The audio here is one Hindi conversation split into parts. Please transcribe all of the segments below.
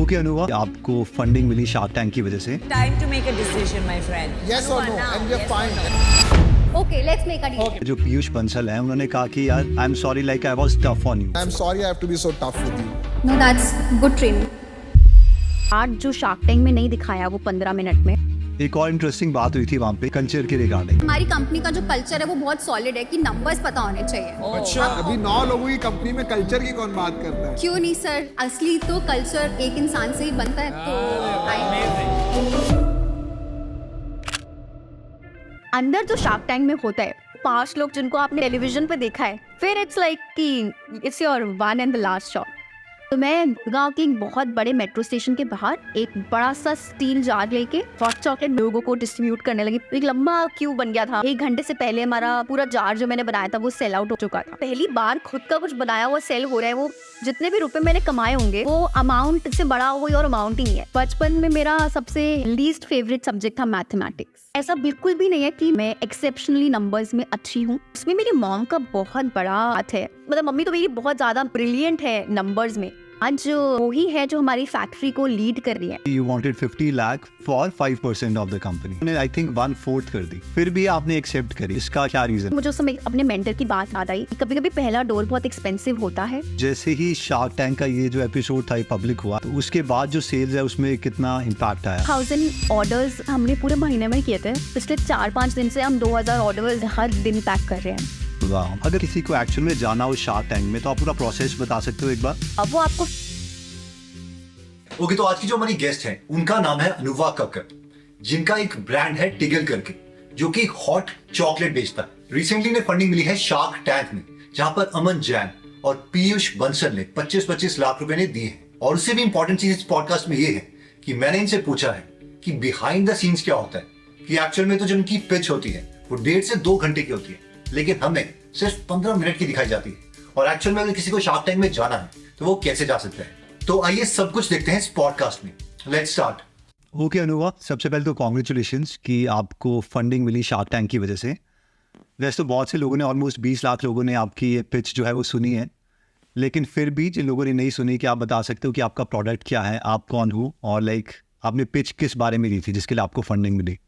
ओके अनुभव, आपको फंडिंग मिली शार्क टैंक की वजह से। Time to make a decision, my friend. Yes or no? And we're fine. Okay, let's make a deal. जो पीयूष बंसल है उन्होंने कहा कि यार I am sorry like I was tough on you. I'm sorry I have to be so tough with you. No, that's good training. आज जो शार्क टैंक में नहीं दिखाया वो 15 मिनट में। एक और इंटरेस्टिंग बात हुई थी वहाँ पे कल्चर के रिगार्डिंग। हमारी कंपनी का जो कल्चर है वो बहुत सॉलिड है कि नंबर्स पता होने चाहिए। अच्छा, अभी 9 लोगों की कंपनी में कल्चर की कौन बात करता है? क्यों नहीं सर, असली तो कल्चर एक इंसान से ही बनता है। तो अंदर जो शार्क टैंक में होता है 5 लोग जिनको आपने टेलीविजन पे देखा है, फिर इट्स लाइक कि it's your one and the last shot. तो मैं गुड़गांव के एक बहुत बड़े मेट्रो स्टेशन के बाहर एक बड़ा सा स्टील जार लेके हॉट चॉकलेट लोगों को डिस्ट्रीब्यूट करने लगी। एक लंबा क्यू बन गया था। 1 घंटे से पहले हमारा पूरा जार जो मैंने बनाया था वो सेल आउट हो चुका था। पहली बार खुद का कुछ बनाया हुआ सेल हो रहा है। वो जितने भी रुपए मैंने कमाए होंगे वो अमाउंट से बड़ा कोई और अमाउंट ही नहीं है। बचपन में मेरा सबसे लीस्ट फेवरेट सब्जेक्ट था मैथमेटिक्स। ऐसा बिल्कुल भी नहीं है कि मैं एक्सेप्शनली नंबर्स में अच्छी हूँ। इसमें मेरी मॉम का बहुत बड़ा हाथ है। मतलब मम्मी तो मेरी बहुत ज्यादा ब्रिलियंट है नंबर्स में। आज वो ही है जो हमारी फैक्ट्री को लीड कर रही है। You wanted 50 lakh for 5% of the company. उन्होंने I think 1/4 कर दी। फिर भी आपने एक्सेप्ट करी, इसका क्या रीजन? मुझे उस समय अपने मेंटर की बात याद आई। कभी-कभी पहला डोर बहुत एक्सपेंसिव होता है। जैसे ही शार्क टैंक का ये जो एपिसोड था पब्लिक हुआ तो उसके बाद जो सेल्स है उसमें कितना इम्पैक्ट आया? 1000 ऑर्डर्स हमने पूरे महीने में किए थे। पिछले 4-5 दिन से हम 2000 ऑर्डर्स हर दिन पैक कर रहे हैं। वाह। अगर किसी को एक्चुअल में जाना हो शार्क टैंक में तो आप पूरा प्रोसेस बता सकते हो एक बार? अब वो आपको ओके, तो आज की जो हमारी गेस्ट है उनका नाम है अनुभव कक्कर, जिनका एक ब्रांड है टिगल करके, जो कि हॉट चॉकलेट बेचता है। रिसेंटली ने फंडिंग मिली है शार्क टैंक में, जहां पर अमन जैन और पीयूष बंसल ने 25-25 लाख रुपए ने दिए हैं। और उससे भी इंपॉर्टेंट चीज इस पॉडकास्ट में ये है कि मैंने इनसे पूछा है कि बिहाइंड द सीन्स क्या होता है, कि एक्चुअल में तो जो उनकी पिच होती है वो 1.5 से 2 घंटे की होती है, लेकिन हमें सिर्फ 15 मिनट की दिखाई जाती है। और एक्चुअल में अगर किसी को शार्क टैंक में जाना है तो वो कैसे जा सकता है, तो आइए सब कुछ देखते हैं इस पॉडकास्ट में। Let's start. ओके अनुभव, सबसे पहले तो कॉन्ग्रेचुलेशंस कि आपको फंडिंग मिली शार्क टैंक की वजह से। वैसे तो बहुत से लोगों ने, ऑलमोस्ट 20 लाख लोगों ने आपकी ये पिच जो है वो सुनी है, लेकिन फिर भी जिन लोगों ने नहीं सुनी, कि आप बता सकते हो कि आपका प्रोडक्ट क्या है, आप कौन हो, और लाइक आपने पिच किस बारे में दी थी जिसके लिए आपको फंडिंग मिली?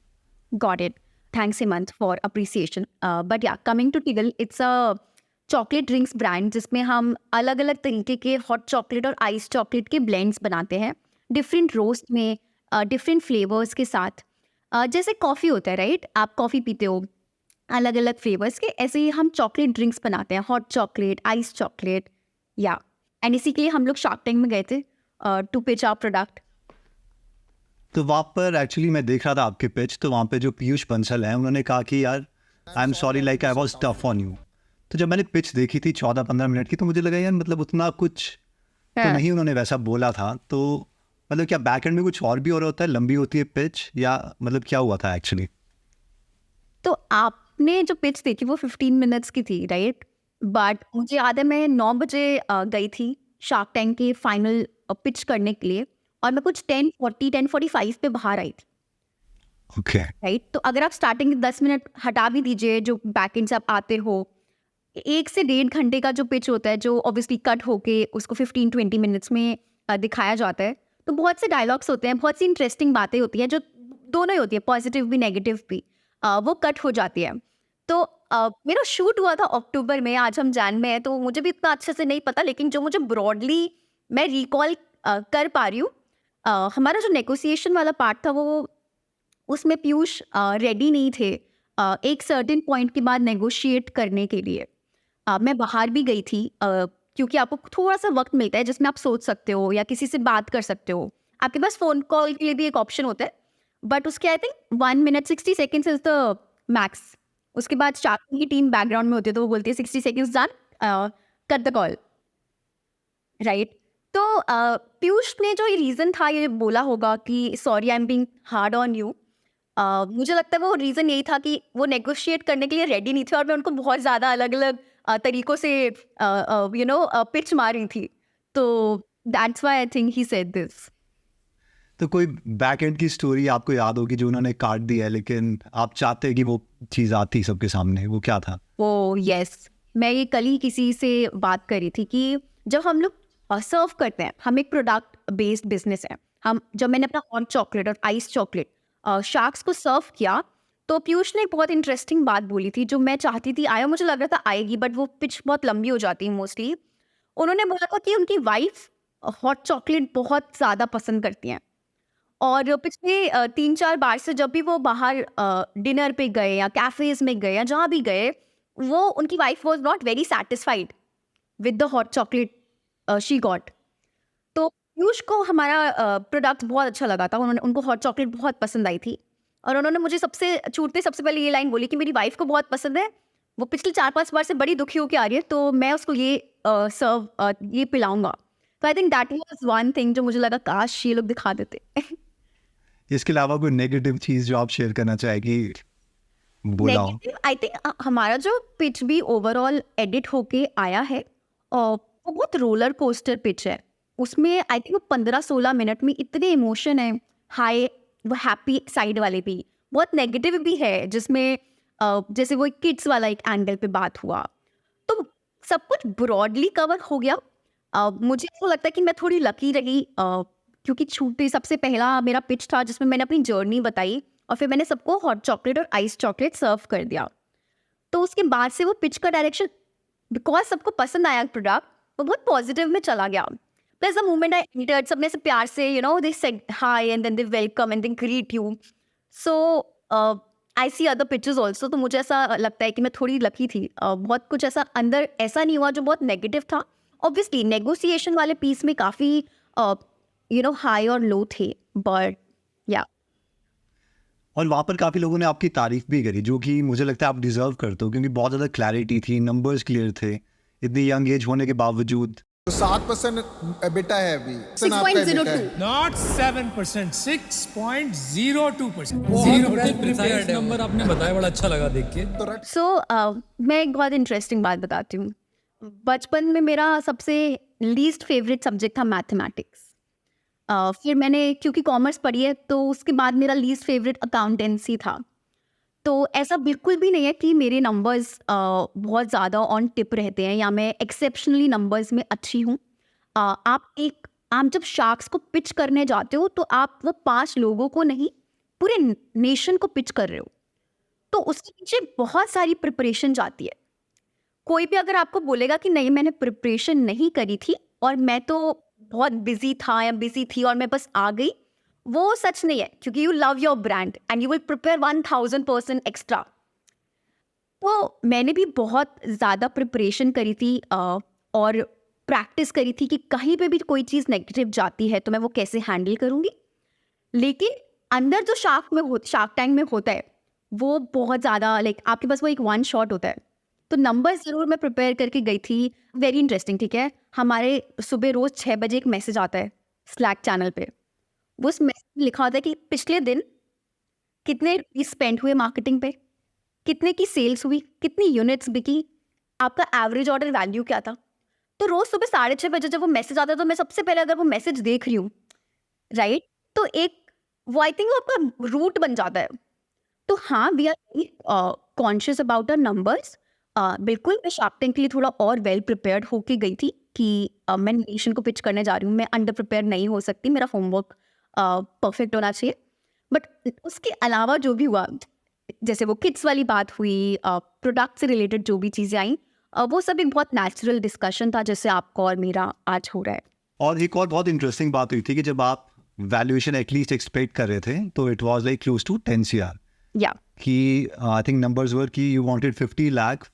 Got it. Thanks, Hemant, for appreciation. But yeah, coming to Tiggle, it's a chocolate drinks brand जिसमें हम अलग अलग तरीके के हॉट चॉकलेट और आइस चॉकलेट के ब्लेंड्स बनाते हैं डिफरेंट रोस्ट में, डिफरेंट फ्लेवर्स के साथ। जैसे कॉफ़ी होता है, राइट? आप कॉफ़ी पीते हो अलग अलग फ्लेवर्स के, ऐसे ही हम चॉकलेट ड्रिंक्स बनाते हैं, हॉट चॉकलेट, आइस चॉकलेट, या एंड इसी के लिए हम लोग शार्क टैंक में गए थे टू पिच आवर प्रोडक्ट। तो वहाँ पर एक्चुअली मैं देख रहा था आपके पिच, तो वहाँ पे जो पीयूष बंसल है उन्होंने कहा कि यार I am sorry like I was tough on you. तो जब मैंने पिच देखी थी 14-15 मिनट की, तो मुझे लगा यार मतलब उतना कुछ तो नहीं उन्होंने वैसा बोला था। तो मतलब क्या बैक एंड में कुछ और भी हो रहा होता है, लंबी होती है पिच, या मतलब क्या हुआ था एक्चुअली? तो आपने जो पिच देखी वो 15 मिनट्स की थी, राइट? बट मुझे याद है मैं 9 बजे गई थी शार्क टैंक के फाइनल पिच करने के लिए, और मैं कुछ 10:45 पे बाहर आई थी, ओके। राइट? तो अगर आप स्टार्टिंग के 10 मिनट हटा भी दीजिए जो बैक एंड से आप आते हो, 1 से 1.5 घंटे का जो पिच होता है, जो ऑब्वियसली कट होके उसको 15-20 मिनट्स में दिखाया जाता है, तो बहुत से डायलॉग्स होते हैं, बहुत सी इंटरेस्टिंग बातें होती हैं जो दोनों ही होती है, पॉजिटिव भी नेगेटिव भी, वो कट हो जाती है। तो मेरा शूट हुआ था अक्टूबर में, आज हम जैन में है, तो मुझे भी इतना अच्छे से नहीं पता, लेकिन जो मुझे ब्रॉडली मैं रिकॉल कर पा रही हूँ, हमारा जो नेगोशिएशन वाला पार्ट था वो उसमें पीयूष रेडी नहीं थे एक सर्टेन पॉइंट के बाद नेगोशिएट करने के लिए। मैं बाहर भी गई थी क्योंकि आपको थोड़ा सा वक्त मिलता है जिसमें आप सोच सकते हो या किसी से बात कर सकते हो। आपके पास फ़ोन कॉल के लिए भी एक ऑप्शन होता है, बट उसके I think 1 minute 60 seconds is the max. उसके बाद शार्क की टीम बैकग्राउंड में होती है, तो वो बोलती है 60 seconds done, cut the call, right? तो पीयूष ने जो ये रीज़न था ये बोला होगा कि sorry I am being hard on you. मुझे लगता है वो रीज़न यही था कि वो नेगोशिएट करने के लिए रेडी नहीं थे, और मैं उनको बहुत ज़्यादा अलग अलग तरीक़ों से पिच मार रही थी, तो that's why I think he said this. तो कोई बैक एंड की स्टोरी आपको याद होगी जो उन्होंने काट दी है, लेकिन आप चाहते हैं कि वो चीज़ आती सबके सामने, वो क्या था? ओह यस, मैं ये कल ही किसी से बात कर रही थी कि जब हम लोग सर्व करते हैं, हम एक प्रोडक्ट बेस्ड बिजनेस है। हम जब मैंने अपना हॉट चॉकलेट और आइस चॉकलेट शार्क्स को सर्व किया तो पीयूष ने एक बहुत इंटरेस्टिंग बात बोली थी जो मैं चाहती थी आया, मुझे लग रहा था आएगी, बट वो पिच बहुत लंबी हो जाती है मोस्टली। उन्होंने बोला था कि उनकी वाइफ हॉट चॉकलेट बहुत ज़्यादा पसंद करती हैं और पिछले 3-4 बार से जब भी वो बाहर डिनर पे गए या कैफ़ेज़ में गए या जहाँ भी गए, वो उनकी wife was not very satisfied with the hot chocolate she got. तो पीयूष को हमारा प्रोडक्ट बहुत अच्छा लगा था, उन्होंने उनको हॉट चॉकलेट बहुत पसंद आई थी और उन्होंने मुझे सबसे पहले ये लाइन बोली कि मेरी वाइफ को बहुत पसंद है, वो पिछले 4-5 बार से बड़ी दुखी होकर आ रही है, तो मैं उसको ये पिलाऊंगा। तो I think that was one thing जो मुझे लगा काश ये लोग दिखा देते। इसके अलावा कोई नेगेटिव चीज़ जो आप शेयर करना चाहेगी, बोला हो? नेगेटिव आई थिंक हमारा जो पिच भी ओवरऑल एडिट होके आया है और वो बहुत रोलर कोस्टर पिच है। उसमें आई थिंक वो 15-16 मिनट में इतने इमोशन है, हाई वो हैप्पी साइड वाले भी, बहुत नेगेटिव भी है जिसमें जैसे वो किड्स वाला एक एंगल पे बात हुआ, तो सब कुछ ब्रॉडली कवर हो गया। मुझे तो लगता है कि मैं थोड़ी लकी रही क्योंकि छूटे सबसे पहला मेरा पिच था जिसमें मैंने अपनी जर्नी बताई और फिर मैंने सबको हॉट चॉकलेट और आइस चॉकलेट सर्व कर दिया। तो उसके बाद से वो पिच का डायरेक्शन, बिकॉज सबको पसंद आया प्रोडक्ट, वो बहुत पॉजिटिव में चला गया। Plus the moment I entered, सबने से प्यार से they said hi and then they welcome and then greet you. So I see other pitches also, तो मुझे ऐसा लगता है कि मैं थोड़ी लकी थी। बहुत कुछ ऐसा अंदर ऐसा नहीं हुआ जो बहुत नेगेटिव था। ऑब्वियसली नेगोशिएशन वाले पीस में काफ़ी हाई और लो थे, बट या और वहाँ पर काफ़ी लोगों ने आपकी तारीफ भी करी, जो कि मुझे लगता है आप डिजर्व करते हो, क्योंकि बहुत ज़्यादा क्लैरिटी थी, नंबर्स क्लियर थे, इतनी यंग एज होने के बावजूद। तो 7% बेटा है अभी। 6.02 Not 7%, 6.02%. बहुत प्रिसाइज नंबर आपने बताया, बड़ा अच्छा लगा देख के। सो मैं एक बहुत इंटरेस्टिंग बात बताती हूँ। बचपन में मेरा सबसे लीस्ट फेवरेट सब्जेक्ट था मैथमेटिक्स। फिर मैंने क्योंकि कॉमर्स पढ़ी है तो उसके बाद मेरा लीस्ट फेवरेट अकाउंटेंसी था। तो ऐसा बिल्कुल भी नहीं है कि मेरे नंबर्स बहुत ज़्यादा ऑन टिप रहते हैं या मैं एक्सेप्शनली नंबर्स में अच्छी हूँ। आप जब शार्क्स को पिच करने जाते हो तो आप वो 5 लोगों को नहीं, पूरे नेशन को पिच कर रहे हो, तो उसके पीछे बहुत सारी प्रिपरेशन जाती है। कोई भी अगर आपको बोलेगा कि नहीं मैंने प्रिपरेशन नहीं करी थी और मैं तो बहुत बिजी था या बिजी थी और मैं बस आ गई, वो सच नहीं है, क्योंकि you love your brand and you will prepare 1000% extra. तो मैंने भी बहुत ज़्यादा प्रिपरेशन करी थी और प्रैक्टिस करी थी कि कहीं पे भी कोई चीज़ नेगेटिव जाती है तो मैं वो कैसे हैंडल करूँगी। लेकिन अंदर जो शार्क टैंक में होता है वो बहुत ज़्यादा आपके पास वो एक वन शॉट होता है। तो नंबर्स ज़रूर मैं प्रिपेयर करके गई थी। वेरी इंटरेस्टिंग, ठीक है, हमारे सुबह रोज़ 6 बजे एक मैसेज आता है स्लैक चैनल पे। वो उस मैसेज में लिखा होता है कि पिछले दिन कितने रुपीज़ स्पेंड हुए मार्केटिंग पे, कितने की सेल्स हुई, कितनी यूनिट्स बिकी, आपका एवरेज ऑर्डर वैल्यू क्या था। तो रोज़ सुबह 6:30 बजे जब वो मैसेज आता है तो मैं सबसे पहले अगर वो मैसेज देख रही हूँ, राइट, तो वो आई थिंक वो आपका रूट बन जाता है। तो हाँ, we are conscious about our numbers. बिल्कुल मैं शार्क टैंक के लिए थोड़ा और वेल प्रिपेयर्ड होके गई थी कि मैं नेशन को पिच करने जा रही हूँ, मैं अंडर प्रिपेयर नहीं हो सकती, मेरा होमवर्क परफेक्ट होना चाहिए। बट उसके अलावा जो भी हुआ, जैसे वो किड्स वाली बात हुई, प्रोडक्ट से रिलेटेड जो भी चीज़ें आई, वो सब एक बहुत नेचुरल डिस्कशन था जैसे आपका और मेरा आज हो रहा है। और एक और बहुत इंटरेस्टिंग बात हुई थी कि जब आप वैल्यूएशन एटलीस्ट एक्सपेक्ट कर रहे थे तो it was like close to 10 CR या कि आई थिंक नंबर्स वर कि you wanted 50 lakh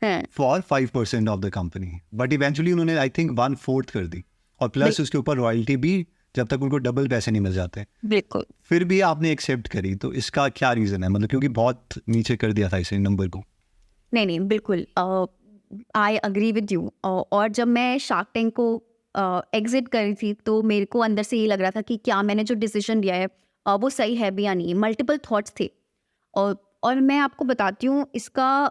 for 5% of the company, but eventually उन्होंने आई थिंक 1/4 कर दी, और प्लस उसके ऊपर रॉयल्टी भी, जब तक उनको डबल पैसे नहीं मिल जाते। बिल्कुल। फिर भी आपने एक्सेप्ट करी, तो इसका क्या रीज़न है? मतलब क्योंकि बहुत नीचे कर दिया था इसे नंबर को। नहीं बिल्कुल, आई अग्री विद यू। और जब मैं शार्क टैंक को एग्जिट कर रही थी तो मेरे को अंदर से ये लग रहा था कि क्या मैंने जो डिसीजन लिया है वो सही है भी या नहीं। मल्टीपल थॉट्स थे और मैं आपको बताती हूँ इसका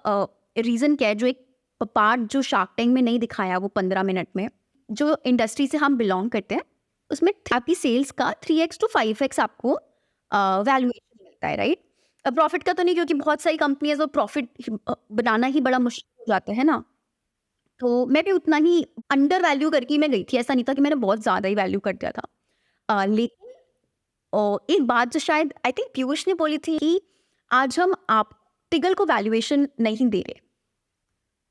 रीज़न क्या है। जो एक पार्ट जो शार्क टैंक में नहीं दिखाया वो 15 मिनट में, जो इंडस्ट्री से हम बिलोंग करते हैं, उसमें आपकी सेल्स का 3x to 5x आपको वैल्यूएशन मिलता है, राइट। प्रॉफिट का तो नहीं, क्योंकि बहुत सारी कंपनीज और प्रॉफिट बनाना ही बड़ा मुश्किल हो जाता है ना। तो मैं भी उतना ही अंडर वैल्यू करके मैं गई थी, ऐसा नहीं था कि मैंने बहुत ज़्यादा ही वैल्यू कर दिया था। लेकिन एक बात जो शायद आई थिंक पीयूष ने बोली थी कि आज हम आप टिगल को वैल्यूएशन नहीं दे रहे,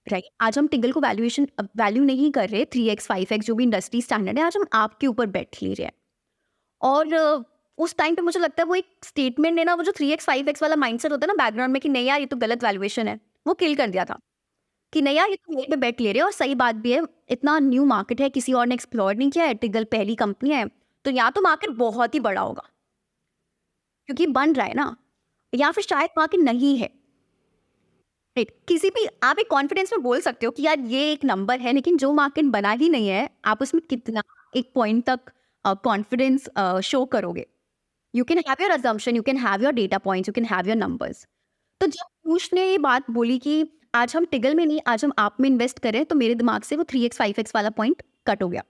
राइट? आज हम टिगल को वैल्यू नहीं कर रहे 3x 5x जो भी इंडस्ट्री स्टैंडर्ड है, आज हम आपके ऊपर बेट ले रहे हैं। और उस टाइम पे मुझे लगता है वो एक स्टेटमेंट है ना, वो जो 3x 5x वाला माइंडसेट होता है ना बैकग्राउंड में कि नहीं यार ये तो गलत वैल्यूएशन है, वो किल कर दिया था कि नहीं यार ये तो मेरे पे बेट ले रहे हैं। और सही बात भी है, इतना न्यू मार्केट है, किसी और ने एक्सप्लोर नहीं किया है, टिगल पहली कंपनी है, तो यहाँ तो मार्केट बहुत ही बड़ा होगा क्योंकि बन रहा है ना, या फिर शायद मार्केट नहीं है, राइट? किसी भी आप एक कॉन्फिडेंस में बोल सकते हो कि यार ये एक नंबर है, लेकिन जो मार्केट बना ही नहीं है आप उसमें कितना एक पॉइंट तक कॉन्फिडेंस शो करोगे? You can have your assumption, you can have your data points, you can have your numbers. तो जब पीयूष ने ये बात बोली कि आज हम टिगल में नहीं, आज हम आप में इन्वेस्ट करें, तो मेरे दिमाग से वो 3x 5x वाला पॉइंट कट हो गया।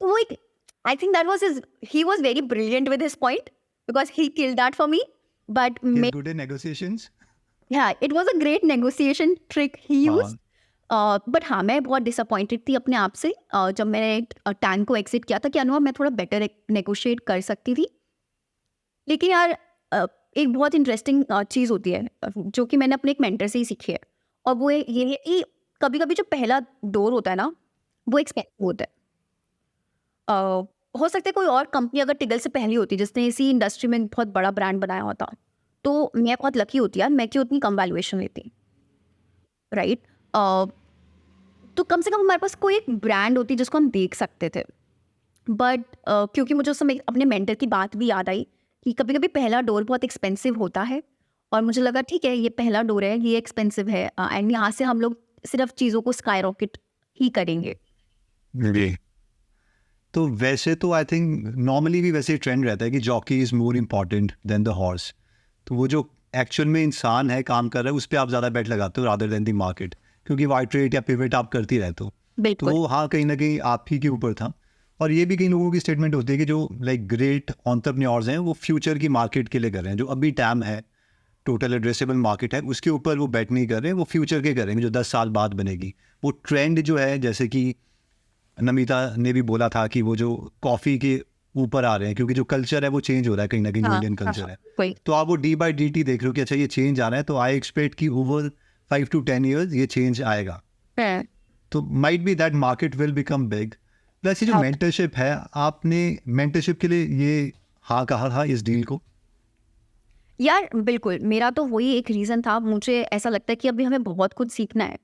तो वो एक I think that was he was very brilliant with his point because he killed that for me, but He's good in negotiations. yeah, it was a great negotiation trick he used. But हाँ, मैं बहुत डिसअपॉइंटेड थी अपने आप से जब मैंने टैंक को एग्जिट किया था कि अनुभव मैं थोड़ा बेटर नेगोशिएट कर सकती थी। लेकिन यार एक बहुत इंटरेस्टिंग चीज़ होती है जो कि मैंने अपने एक मेंटर से ही सीखी है, और वो ये है कि कभी कभी जो पहला डोर होता है ना वो एक्सपेंसिव होता है। हो सकता है कोई और कंपनी अगर टिगल से पहली होती जिसने इसी इंडस्ट्री में बहुत बड़ा ब्रांड बनाया होता, तो मैं बहुत लकी होती यार, मैं क्यों उतनी कम वैल्यूएशन लेती, राइट? तो कम से कम हमारे पास कोई एक ब्रांड होती जिसको हम देख सकते थे। बट क्योंकि मुझे उस समय अपने मेंटर की बात भी याद आई कि कभी कभी पहला डोर बहुत एक्सपेंसिव होता है, और मुझे लगा ठीक है ये पहला डोर है, ये एक्सपेंसिव है, एंड यहाँ से हम लोग सिर्फ चीज़ों को स्काई रॉकेट ही करेंगे। जी। तो वैसे तो आई थिंक नॉर्मली भी वैसे ट्रेंड रहता है कि jockey is more important than the horse. तो वो जो एक्चुअल में इंसान है, काम कर रहा है, उस पर आप ज़्यादा बेट लगाते हो रादर देन दी मार्केट, क्योंकि वाइट रेट या पिवट आप करती रहते हो। तो बिल्कुल। वो हाँ कहीं ना कहीं आप ही के ऊपर था। और ये भी कई लोगों की स्टेटमेंट होती है कि जो लाइक ग्रेट एंटरप्रेन्योर्स हैं वो फ्यूचर की मार्केट के लिए कर रहे हैं। जो अभी टैम है, टोटल एड्रेसेबल मार्केट है, उसके ऊपर वो बेट नहीं कर रहे हैं, वो फ्यूचर के करेंगे जो 10 साल बाद बनेगी। वो ट्रेंड जो है, जैसे कि नमिता ने भी बोला था कि वो जो कॉफ़ी के ऊपर आ रहे हैं, क्योंकि जो कल्चर है वो चेंज हो रहा है कहीं ना कहीं, जो इंडियन कल्चर है। कोई तो आप वो D/DT देख रहे हो कि अच्छा ये चेंज आ रहा है, तो आई एक्सपेक्ट कि ओवर 5 to 10 years ये चेंज आएगा। तो might be that market will become big. Plus ये जो मेंटरशिप है, आपने मेंटरशिप के लिए ये हाँ कहा था इस डील को? यार बिल्कुल, मेरा तो वही एक रीज़न था। मुझे ऐसा लगता है कि अभी हमें बहुत कुछ सीखना है,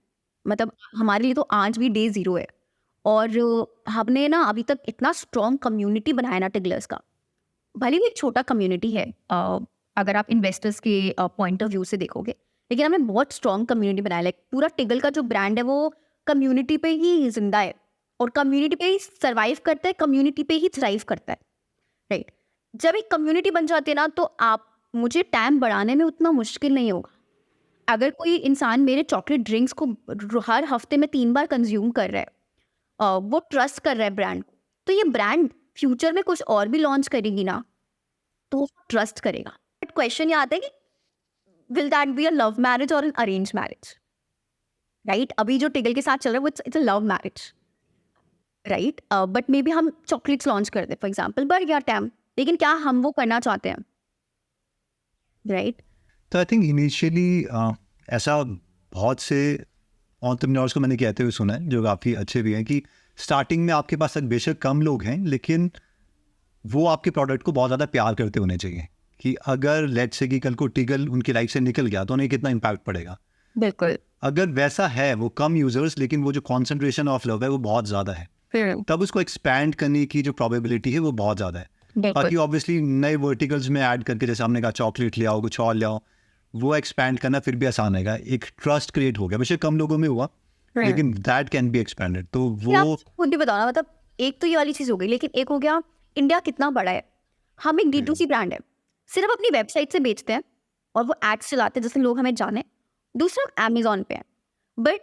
मतलब हमारे लिए तो आज भी डे ज़ीरो है, और हमने ना अभी तक इतना स्ट्रॉन्ग कम्युनिटी बनाया ना टिगलर्स का। भले ही एक छोटा कम्युनिटी है अगर आप इन्वेस्टर्स के पॉइंट ऑफ व्यू से देखोगे, लेकिन हमने बहुत स्ट्रॉन्ग कम्युनिटी बनाया। लाइक पूरा टिगल का जो ब्रांड है वो कम्युनिटी पे ही जिंदा है, और कम्युनिटी पे ही सर्वाइव करता है, कम्युनिटी पे ही थ्राइव करता है, राइट? जब एक कम्युनिटी बन जाती है ना, तो आप मुझे टाइम बढ़ाने में उतना मुश्किल नहीं होगा। अगर कोई इंसान मेरे चॉकलेट ड्रिंक्स को हर हफ्ते में 3 बार कंज्यूम कर रहा है, वो ट्रस्ट कर रहा है ब्रांड को, तो ये ब्रांड फ्यूचर में कुछ और भी लॉन्च करेगी ना, तो वो ट्रस्ट करेगा। बट क्वेश्चन ये आता है कि will that be a love marriage और एन अरेंज मैरिज, राइट? अभी जो टिगल के साथ चल रहा है वो it's a love marriage, right? But may be हम चॉकलेट्स लॉन्च कर दे फॉर एग्जाम्पल, बढ़ गया टाइम, लेकिन क्या हम वो करना चाहते हैं, राइट? तो आई थिंक इनिशियली ऐसा बहुत से एंटरप्रेन्योर्स को मैंने कहते हुए सुना है जो काफ़ी अच्छे भी हैं, कि स्टार्टिंग में आपके पास बेशक कम लोग हैं, लेकिन वो आपके प्रोडक्ट को बहुत ज़्यादा प्यार करते होने चाहिए। कि अगर लेट्स से कि कल को टिगल उनकी लाइफ से निकल गया तो उन्हें कितना इम्पैक्ट पड़ेगा। बिल्कुल। अगर वैसा है, वो कम यूजर्स, लेकिन वो जो कॉन्सेंट्रेशन ऑफ लव है वो बहुत ज़्यादा है, तब उसको एक्सपैंड करने की जो प्रोबेबिलिटी है वो बहुत ज़्यादा है। बाकी ऑब्वियसली नए वर्टिकल्स में ऐड करके, जैसे हमने कहा चॉकलेट ले आओ, कुछ और ले आओ, वो एक्सपैंड करना फिर भी आसान रहेगा। एक ट्रस्ट क्रिएट हो गया, वैसे कम लोगों में हुआ, लेकिन दैट कैन बी एक्सपेंडेड। तो वो खुद भी बताओ ना, मतलब एक तो ये वाली चीज़ हो गई, लेकिन एक हो गया इंडिया कितना बड़ा है। हम एक D2C ब्रांड है, सिर्फ अपनी वेबसाइट से बेचते हैं और वो एड्स चलाते हैं जैसे लोग हमें जाने। दूसरा अमेजोन पे है, बट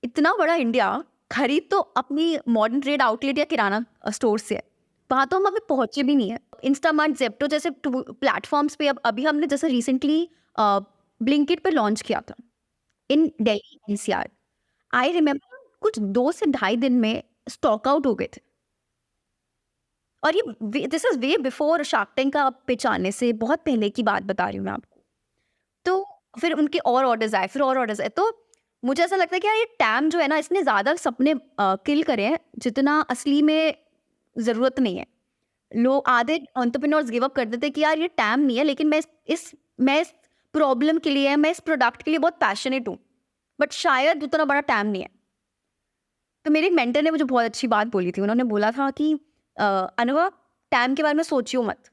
इतना बड़ा इंडिया, खरीद तो अपनी मॉडर्न ट्रेड आउटलेट या किराना स्टोर से है, वहाँ तो हम अभी पहुँचे भी नहीं है। इंस्टामार्ट, जेप्टो जैसे प्लेटफॉर्म्स पे अब अभी हमने जैसे रिसेंटली ब्लिंकिट पे लॉन्च किया था इन दिल्ली NCR। आई रिमेम्बर कुछ 2 से ढाई दिन में स्टॉक आउट हो गए थे, और ये this is way before shark tank का पिच आने से बहुत पहले की बात बता रही हूँ मैं आपको। तो फिर उनके और ऑर्डर्स आए, फिर और ऑर्डर्स आए, तो मुझे ऐसा लगता है कि यार ये टैम जो है ना, इसने ज़्यादा सपने किल करे हैं जितना असली में ज़रूरत नहीं है। लोग आधे एंटरप्रेन्योर्स गिव अप कर देते हैं कि यार ये टैम नहीं है, लेकिन मैं इस प्रॉब्लम के लिए, मैं इस प्रोडक्ट के लिए बहुत पैशनेट हूँ, बट शायद उतना बड़ा टैम नहीं है। तो मेरे एक मेंटर ने मुझे बहुत अच्छी बात बोली थी। उन्होंने बोला था कि अनुभव, टैम के बारे में सोचियो मत,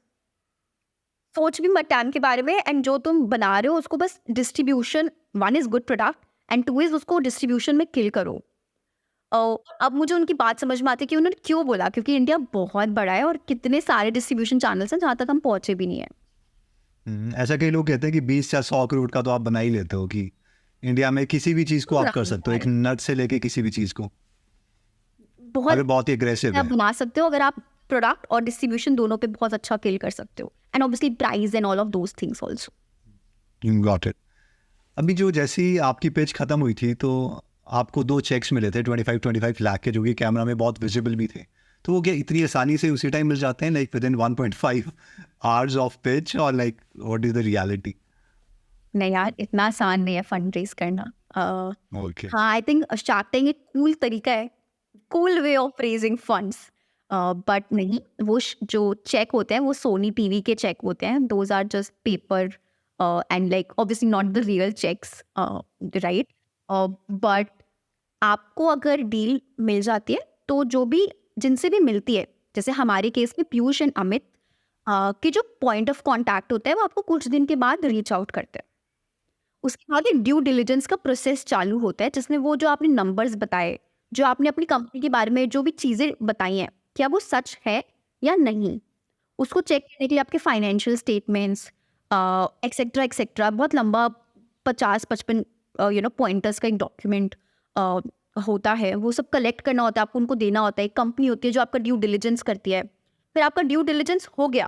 सोच भी मत टैम के बारे में, एंड जो तुम बना रहे हो उसको बस distribution, one is good product and two is उसको डिस्ट्रीब्यूशन में किल करो। अब मुझे उनकी बात समझ में आती है कि उन्होंने क्यों बोला, क्योंकि इंडिया बहुत बड़ा है और कितने सारे डिस्ट्रीब्यूशन चैनल्स हैं जहाँ तक हम पहुँचे भी नहीं हैं। ऐसा कई लोग कहते हैं कि 20 या 100 करोड़ का तो आप बना ही लेते हो, कि इंडिया में किसी भी चीज़ को आप कर सकते हो, एक नट से लेके किसी भी चीज़ को, बहुत अगर बहुत ही अग्रेसिव आप है। बना सकते हो अगर आप प्रोडक्ट और डिस्ट्रीब्यूशन दोनों पे बहुत अच्छा किल कर सकते हो, and obviously price and all of those things also. You got it. अभी जो जैसी आपकी पिच खत्म हुई थी तो आपको 2 चेक्स मिले थे 25 लाख के, जो कि कैमरा में बहुत विजिबल भी थे। तो वो क्या इतनी आसानी से उसी टाइम मिल जाते हैं, like within 1.5 hours of pitch, और like what is the reality? नहीं यार, इतना आसान नहीं है फंड रेज करना। ओके, हाँ, आई थिंक शार्क टैंक एक कूल तरीका है, cool way of raising funds, but नहीं, वो जो चेक होते हैं वो सोनी टीवी के चेक होते हैं, those are just paper and like obviously not the real checks, right? But आपको अगर डील मिल जाती है तो जो भी जिनसे भी मिलती है, जैसे हमारे केस में पीयूष एंड अमित के जो पॉइंट ऑफ कांटेक्ट होता है वो आपको कुछ दिन के बाद रीच आउट करते हैं। उसके बाद एक ड्यू डिलिजेंस का प्रोसेस चालू होता है, जिसमें वो जो आपने नंबर्स बताए, जो आपने अपनी कंपनी के बारे में जो भी चीज़ें बताई हैं, क्या वो सच है या नहीं, उसको चेक करने के लिए आपके फाइनेंशियल स्टेटमेंट्स एक्सेट्रा एक्सेट्रा, बहुत लंबा 50-55 पॉइंटर्स का एक डॉक्यूमेंट होता है, वो सब कलेक्ट करना होता है, आपको उनको देना होता है। एक कंपनी होती है जो आपका ड्यू डिलिजेंस करती है। फिर आपका ड्यू डिलिजेंस हो गया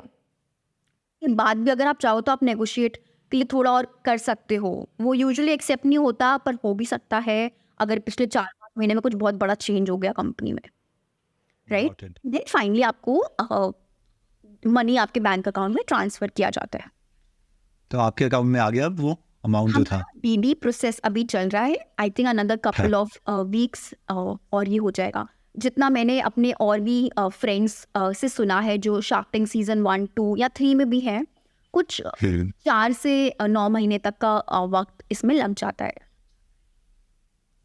के बाद भी अगर आप चाहो तो आप नेगोशिएट के लिए थोड़ा और कर सकते हो। वो यूजुअली एक्सेप्ट नहीं होता, पर हो भी सकता है अगर पिछले 4-5 महीने में कुछ बहुत बड़ा चेंज हो गया कंपनी में, right? Got it. Then finally आपको मनी आपके बैंक अकाउंट में ट्रांसफर किया जाता है। तो आपके अकाउंट में आ गया अब वो अमाउंट जो था? बीडी प्रोसेस अभी चल रहा है, I think another couple of weeks और ये हो जाएगा। जितना मैंने अपने और भी फ्रेंड्स से सुना है जो शार्क टैंक सीजन 1, 2 या 3 में भी हैं, कुछ 4 से 9 महीने तक का वक्त इसमें लग जाता है।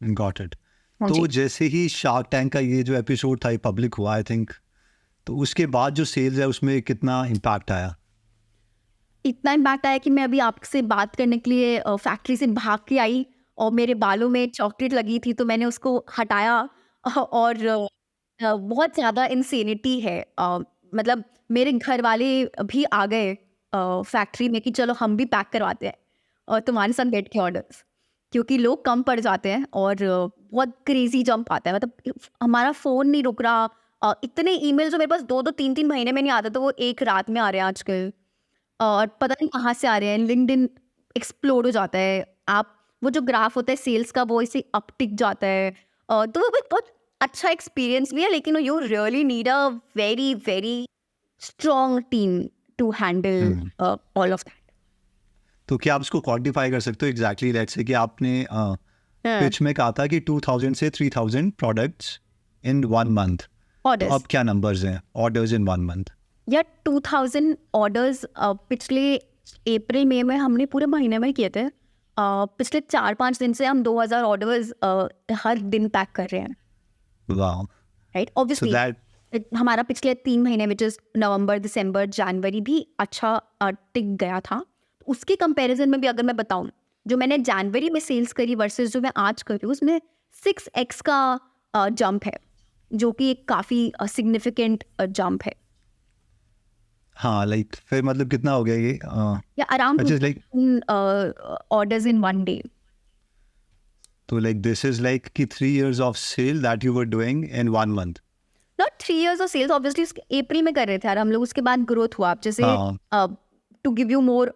Got it. हाँ तो जी। जैसे ही शार्क टैंक का ये जो एपिसोड था ये पब्लिक हुआ, आई थिंक, तो उसके बाद जो सेल्स है उसमें कितना इम्पैक्ट आया? इतना इम्पैक्ट आया कि मैं अभी आपसे बात करने के लिए फैक्ट्री से भाग के आई और मेरे बालों में चॉकलेट लगी थी, तो मैंने उसको हटाया और बहुत ज़्यादा इंसेनिटी है। मतलब मेरे घर वाले भी आ गए फैक्ट्री में कि चलो हम भी पैक करवाते हैं और तुम्हारे साथ बैठ के ऑर्डर्स, क्योंकि लोग कम पड़ जाते हैं और बहुत क्रेजी जंप आता है। मतलब हमारा फ़ोन नहीं रुक रहा, इतने ईमेल जो मेरे पास 2-2, 3-3 महीने में नहीं आते, तो वो एक रात में आ रहे हैं आजकल, और पता नहीं कहाँ से आ रहे हैं। लिंक्डइन एक्सप्लोड हो जाता है, आप वो जो ग्राफ होता है सेल्स का वो इसे अपटिक जाता है। तो वो एक बहुत अच्छा एक्सपीरियंस भी है, लेकिन you really need a very very strong team to handle all of that. तो क्या आप इसको क्वांटिफाई कर सकते हो एग्जैक्टली? लेट्स से कि आपने पिच में कहा था कि 2000 से 3000 प्रोडक्ट्स इन 1 मंथ, तो ऑर्डर्स अब क्या नंबर्स हैं ऑर्डर्स इन 1 मंथ? या 2000 ऑर्डर्स पिछले अप्रैल मई में हमने पूरे महीने में किए थे। पिछले 4-5 दिन से हम 2000 ऑर्डर्स हर दिन पैक कर रहे हैं, wow. Right? So obviously that हमारा पिछले 3 महीने में जिस नवंबर, दिसंबर, जनवरी भी अच्छा टिक गया था। उसके कंपैरिजन में भी अगर मैं बताऊं, जो मैंने जनवरी में सेल्स करी वर्सेस जो मैं आज कर रही हूँ, उसमें 6x का जंप है, जो कि एक काफ़ी सिग्निफिकेंट जंप है। हाँ, लाइक फिर मतलब कितना हो गया ये? या around Which is like- orders in 1 day. तो लाइक दिस इज लाइक कि 3 years of sale that you were doing in 1 month? Not 3 years of sales, obviously April में कर रहे थे यार हम लोग, उसके बाद ग्रोथ हुआ। आप जैसे हाँ। To give you more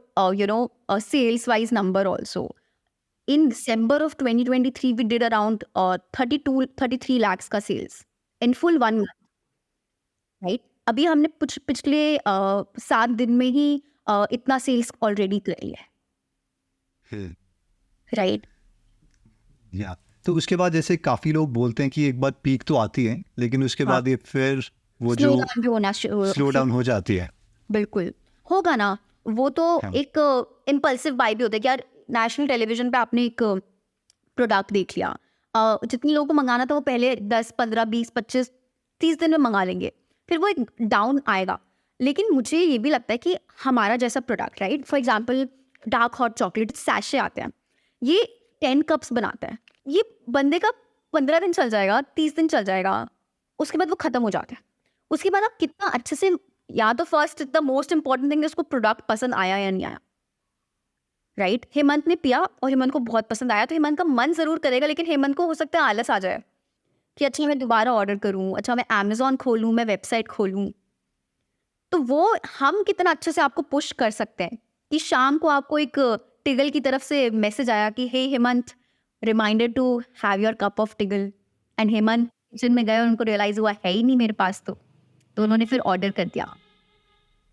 sales wise number also, in December of 2023 we did around 32-33 lakhs का sales in full 1 month, right? अभी हमने पिछले 7 दिन में ही इतना सेल्स ऑलरेडी कर लिया है, राइट? या तो उसके बाद जैसे काफ़ी लोग बोलते हैं कि एक बार पीक तो आती है लेकिन उसके बाद ये फिर वो जो स्लो डाउन भी होना स्लो डाउन हो जाती है। बिल्कुल होगा ना। वो तो एक इम्पल्सिव बाय भी होता है कि यार नेशनल टेलीविजन पे आपने एक प्रोडक्ट देख लिया, जितने लोगों को मंगाना था वो पहले 10, 15, 20, 25, 30 दिन में मंगा लेंगे, फिर वो एक डाउन आएगा। लेकिन मुझे ये भी लगता है कि हमारा जैसा product, right, for example dark hot chocolate sachet आते हैं, ये 10 कप्स बनाता है, ये बंदे का 15 दिन चल जाएगा, 30 दिन चल जाएगा, उसके बाद वो ख़त्म हो जाता है। उसके बाद आप कितना अच्छे से, या तो first the most important thing है उसको प्रोडक्ट पसंद आया या नहीं आया, राइट? हेमंत ने पिया और हेमंत को बहुत पसंद आया तो हेमंत का मन ज़रूर करेगा, लेकिन हेमंत को हो सकता है आलस आ जाए कि अच्छा मैं दोबारा ऑर्डर करूँ, अच्छा मैं अमेज़ॉन खोलूँ, मैं वेबसाइट खोलूँ। तो वो हम कितना अच्छे से आपको पुश कर सकते हैं कि शाम को आपको एक टिगल की तरफ से मैसेज आया कि hey Hemant, reminder to have your cup of Tiggle, and Hemant kitchen में गए और उनको रियलाइज़ हुआ है ही नहीं मेरे पास, तो उन्होंने फिर ऑर्डर कर दिया।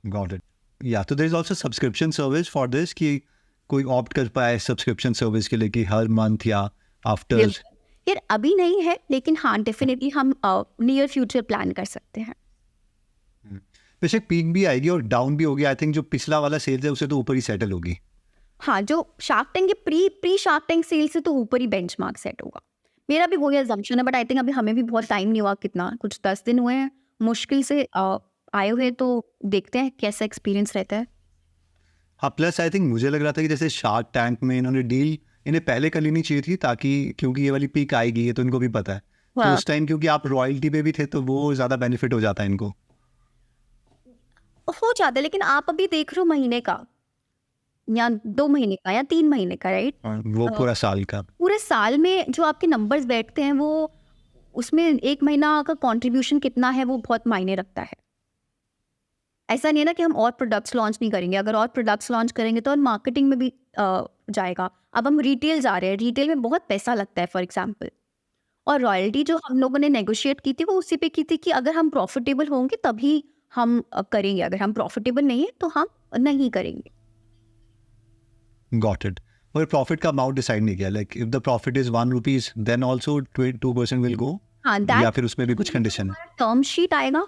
Got it. या तो there is also subscription service for this कि कोई ऑप्ट कर पाए सब्सक्रिप्शन सर्विस के लिए कि हर मंथ या आफ्टर। यार अभी नहीं है, लेकिन हाँ डेफिनेटली हम नियर फ्यूचर प्लान कर सकते हैं। बेशक पीक भी आएगी और डाउन भी होगी। आई थिंक जो पिछला वाला सेल्स है उसे तो ऊपर ही सेटल होगी। हाँ, जो शार्क टैंक के प्री शार्क टैंक सेल से तो ऊपर ही बेंचमार्क सेट होगा। मेरा भी वही अजम्पशन है, बट आई थिंक अभी हमें भी बहुत टाइम नहीं हुआ, कितना कुछ 10 दिन हुए हैं मुश्किल से आए हुए, तो देखते हैं कैसा एक्सपीरियंस रहता है। हाँ, प्लस आई थिंक मुझे लग रहा था कि जैसे शार्क टैंक में इन्होंने डील इन्हें पहले कर लेनी चाहिए थी, ताकि क्योंकि ये वाली पीक आएगी ये तो इनको भी पता है। तो हाँ। उस टाइम क्योंकि आप रॉयल्टी पे भी थे तो वो ज़्यादा बेनिफिट हो जाता है इनको। हो जाता है, लेकिन आप अभी देख रहे हो महीने का या 2 महीने का या 3 महीने का, राइट? वो पूरा साल का। पूरे साल में जो आपके नंबर्स बैठते हैं, वो उसमें 1 महीना का कंट्रीब्यूशन कितना है वो बहुत मायने रखता है। ऐसा नहीं है ना कि हम और प्रोडक्ट्स लॉन्च नहीं करेंगे, अगर और प्रोडक्ट्स लॉन्च करेंगे तो मार्केटिंग में भी जाएगा। अब हम रिटेल जा रहे हैं, रिटेल में बहुत पैसा लगता है फॉर एग्जांपल, और रॉयल्टी जो हम लोगों ने नेगोशिएट की थी वो उसी पे की थी कि अगर हम प्रॉफिटेबल होंगे तभी हम करेंगे, अगर हम प्रॉफिटेबल नहीं है तो हम नहीं करेंगे। Got it. और प्रॉफिट का अमाउंट डिसाइड नहीं किया, like if the profit is 1 rupees then also 2% will go, हाँ, या फिर उसमें भी कुछ कंडीशन है? टर्म शीट आएगा,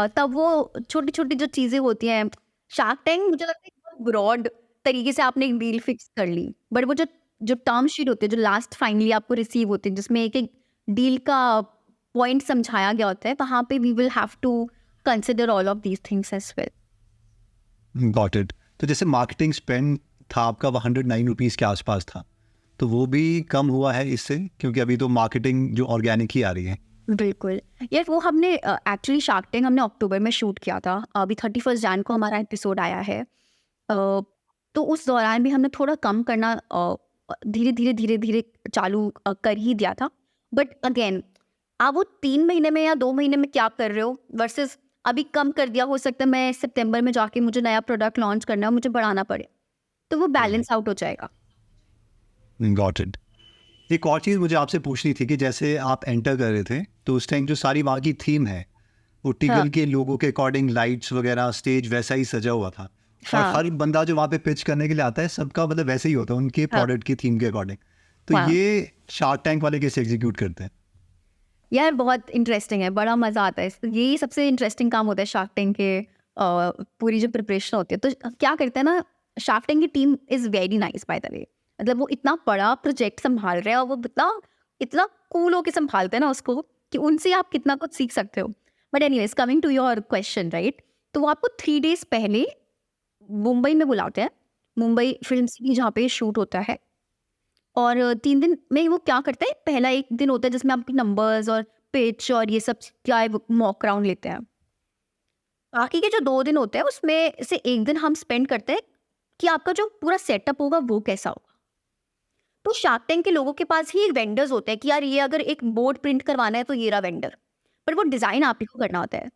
तब वो छोटी छोटी जो चीज़ें होती हैं, शार्क टैंक मुझे लगता है बहुत ब्रॉड तरीके से आपने एक डील फिक्स कर ली, बट वो जो जो टर्म शीट होती है जो लास्ट फाइनली आपको रिसीव होती है, जिसमें एक एक डील का पॉइंट समझाया गया होता है, वहाँ पे we will have to consider all of these things as well. Got it. तो जैसे मार्केटिंग स्पेंड था आपका वो 109 रुपीज़ के आसपास था, तो वो भी कम हुआ है इससे, क्योंकि अभी तो मार्केटिंग जो ऑर्गेनिक ही आ रही है। बिल्कुल यार, वो हमने एक्चुअली शार्क टैंक हमने अक्टूबर में शूट किया था, अभी 31 जैन को हमारा एपिसोड आया है, तो उस दौरान भी हमने थोड़ा कम करना धीरे धीरे चालू कर ही दिया था। बट अगेन आप वो 3 महीने में या 2 महीने में क्या कर रहे हो वर्सेस अभी कम कर दिया, हो सकता है मैं सितंबर में जाके मुझे नया प्रोडक्ट लॉन्च करना है, मुझे बढ़ाना पड़े, तो वो बैलेंस आउट हो जाएगा। Got it. एक और चीज़ मुझे आपसे पूछनी थी कि जैसे आप एंटर कर रहे थे तो उस टाइम जो सारी वहाँ की थीम है वो टिगल के लोगों के अकॉर्डिंग लाइट्स वगैरह स्टेज वैसा ही सजा हुआ था, और हर बंदा जो वहाँ पे पिच करने के लिए आता है सबका मतलब वैसे ही होता है उनके प्रोडक्ट की थीम के अकॉर्डिंग। तो ये शार्क टैंक वाले कैसे एग्जीक्यूट करते हैं? यार बहुत इंटरेस्टिंग है, बड़ा मज़ा आता है, यही सबसे इंटरेस्टिंग काम होता है शार्क टैंक के, पूरी जो प्रिपरेशन होती है। तो क्या करते हैं ना, शार्क टैंक की team is very nice by the way, मतलब वो इतना बड़ा प्रोजेक्ट संभाल रहे हैं और वो इतना कूल होकर संभालते हैं ना उसको कि उनसे आप कितना कुछ सीख सकते हो। But anyways, coming to your question, right, तो वो आपको 3 डेज पहले मुंबई में बुलाते हैं, मुंबई फिल्म सिटी जहाँ पे शूट होता है, और 3 दिन में वो क्या करते हैं, पहला एक दिन होता है जिसमें आपके नंबर्स और पिच और ये सब क्या मॉक राउंड लेते हैं। बाकी के जो 2 दिन होते हैं उसमें से एक दिन हम स्पेंड करते हैं कि आपका जो पूरा सेटअप होगा वो कैसा होगा। तो शार्क टैंक के लोगों के पास ही वेंडर्स होते हैं कि यार ये अगर एक बोर्ड प्रिंट करवाना है तो ये रहा वेंडर, पर वो डिज़ाइन आप ही को करना होता है।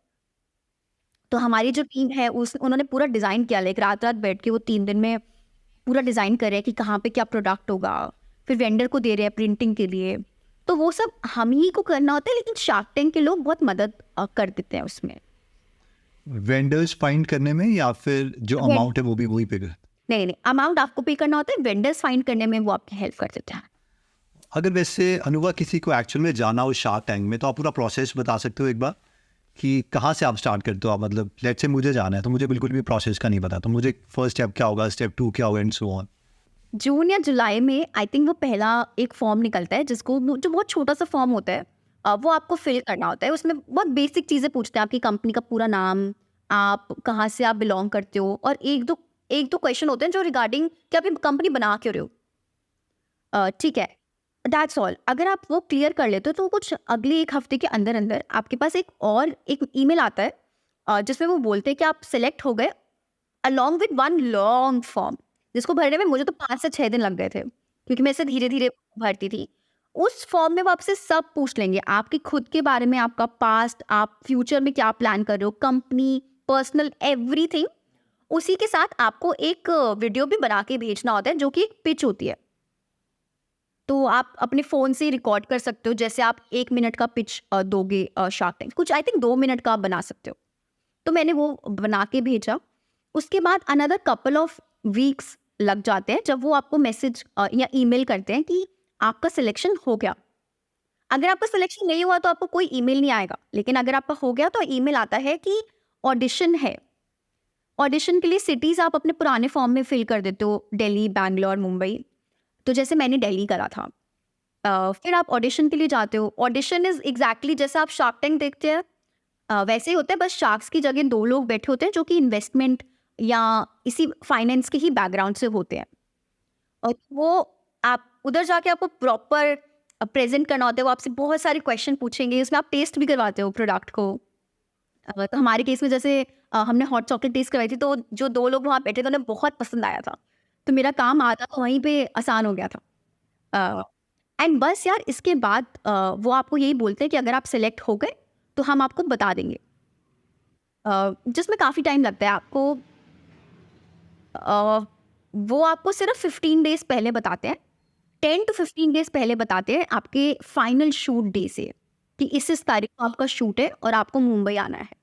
तो हमारी जो टीम है उन्होंने पूरा डिज़ाइन किया, लाइक रात बैठ के वो 3 दिन में पूरा डिज़ाइन कर रहे हैं कि कहाँ पे क्या प्रोडक्ट होगा, फिर वेंडर को दे रहे हैं प्रिंटिंग के लिए, तो वो सब हम ही को करना होता है, लेकिन शार्क टैंक के लोग बहुत मदद कर देते हैं उसमें। वेंडर्स फाइंड करने में या फिर जो अमाउंट है वो भी वही पे कर? नहीं नहीं, अमाउंट आपको पे करना होता है, वेंडर्स फाइंड करने में वो आपकी हेल्प कर देते हैं। अगर वैसे अनुभव किसी को एक्चुअल में जाना हो शार्क टैंक में, तो आप पूरा प्रोसेस बता सकते हो एक बार कि कहाँ से आप स्टार्ट करते हो? आप मतलब लेट्स से मुझे जाना है तो मुझे बिल्कुल भी प्रोसेस का नहीं पता, तो मुझे फर्स्ट स्टेप क्या होगा, स्टेप 2 क्या होगा, एंड सो ऑन। जून या जुलाई में आई थिंक वो पहला एक फॉर्म निकलता है, जिसको जो बहुत छोटा सा फॉर्म होता है, वो आपको फिल करना होता है। उसमें बहुत बेसिक चीज़ें पूछते हैं, आपकी कंपनी का पूरा नाम, आप कहाँ से आप बिलोंग करते हो, और एक दो क्वेश्चन होते हैं जो रिगार्डिंग कि आप ये कंपनी बना क्यों रहे हो। ठीक है, दैट्स ऑल। अगर आप वो क्लियर कर लेते हो तो कुछ अगले एक हफ्ते के अंदर अंदर आपके पास एक ईमेल आता है, जिसमें वो बोलते हैं कि आप सिलेक्ट हो गए, along with one long form, जिसको भरने में मुझे तो 5 से 6 दिन लग गए थे, क्योंकि मैं इसे धीरे धीरे भरती थी। उस फॉर्म में वो आपसे सब पूछ लेंगे, आपकी खुद के बारे में, आपका पास्ट, आप फ्यूचर में क्या प्लान कर रहे हो, कंपनी, पर्सनल, एवरीथिंग। उसी के साथ आपको एक वीडियो भी बना के भेजना होता है, जो कि एक पिच होती है। तो आप अपने फ़ोन से रिकॉर्ड कर सकते हो, जैसे आप 1 मिनट का पिच दोगे शार्क टैंक, कुछ आई थिंक 2 मिनट का आप बना सकते हो। तो मैंने वो बना के भेजा। उसके बाद अनदर कपल ऑफ वीक्स लग जाते हैं, जब वो आपको मैसेज या ईमेल करते हैं कि आपका सिलेक्शन हो गया। अगर आपका सिलेक्शन नहीं हुआ तो आपको कोई ईमेल नहीं आएगा, लेकिन अगर आपका हो गया तो ईमेल आता है कि ऑडिशन है। ऑडिशन के लिए सिटीज़ आप अपने पुराने फॉर्म में फिल कर देते हो, दिल्ली, बैंगलोर, मुंबई। तो जैसे मैंने दिल्ली करा था। फिर आप ऑडिशन के लिए जाते हो। ऑडिशन इज़ एग्जैक्टली जैसे आप शार्क टैंक देखते हैं, वैसे ही होता है, बस शार्क्स की जगह 2 लोग बैठे होते हैं जो कि इन्वेस्टमेंट या इसी फाइनेंस के ही बैकग्राउंड से होते हैं, और वो आप उधर जाके आपको प्रॉपर प्रेजेंट करना होता है। वो आपसे बहुत सारे क्वेश्चन पूछेंगे, उसमें आप टेस्ट भी करवाते हो प्रोडक्ट को। तो हमारे केस में जैसे हमने हॉट चॉकलेट टेस्ट करवाई थी, तो जो 2 लोग वहाँ बैठे थे उन्हें बहुत पसंद आया था, तो मेरा काम आधा तो वहीं पे आसान हो गया था। एंड बस यार, इसके बाद वो आपको यही बोलते हैं कि अगर आप सिलेक्ट हो गए तो हम आपको बता देंगे, जिसमें काफ़ी टाइम लगता है आपको। वो आपको सिर्फ 15 डेज पहले बताते हैं, 10 to 15 डेज पहले बताते हैं आपके फाइनल शूट डे से, कि इस तारीख को आपका शूट है और आपको मुंबई आना है।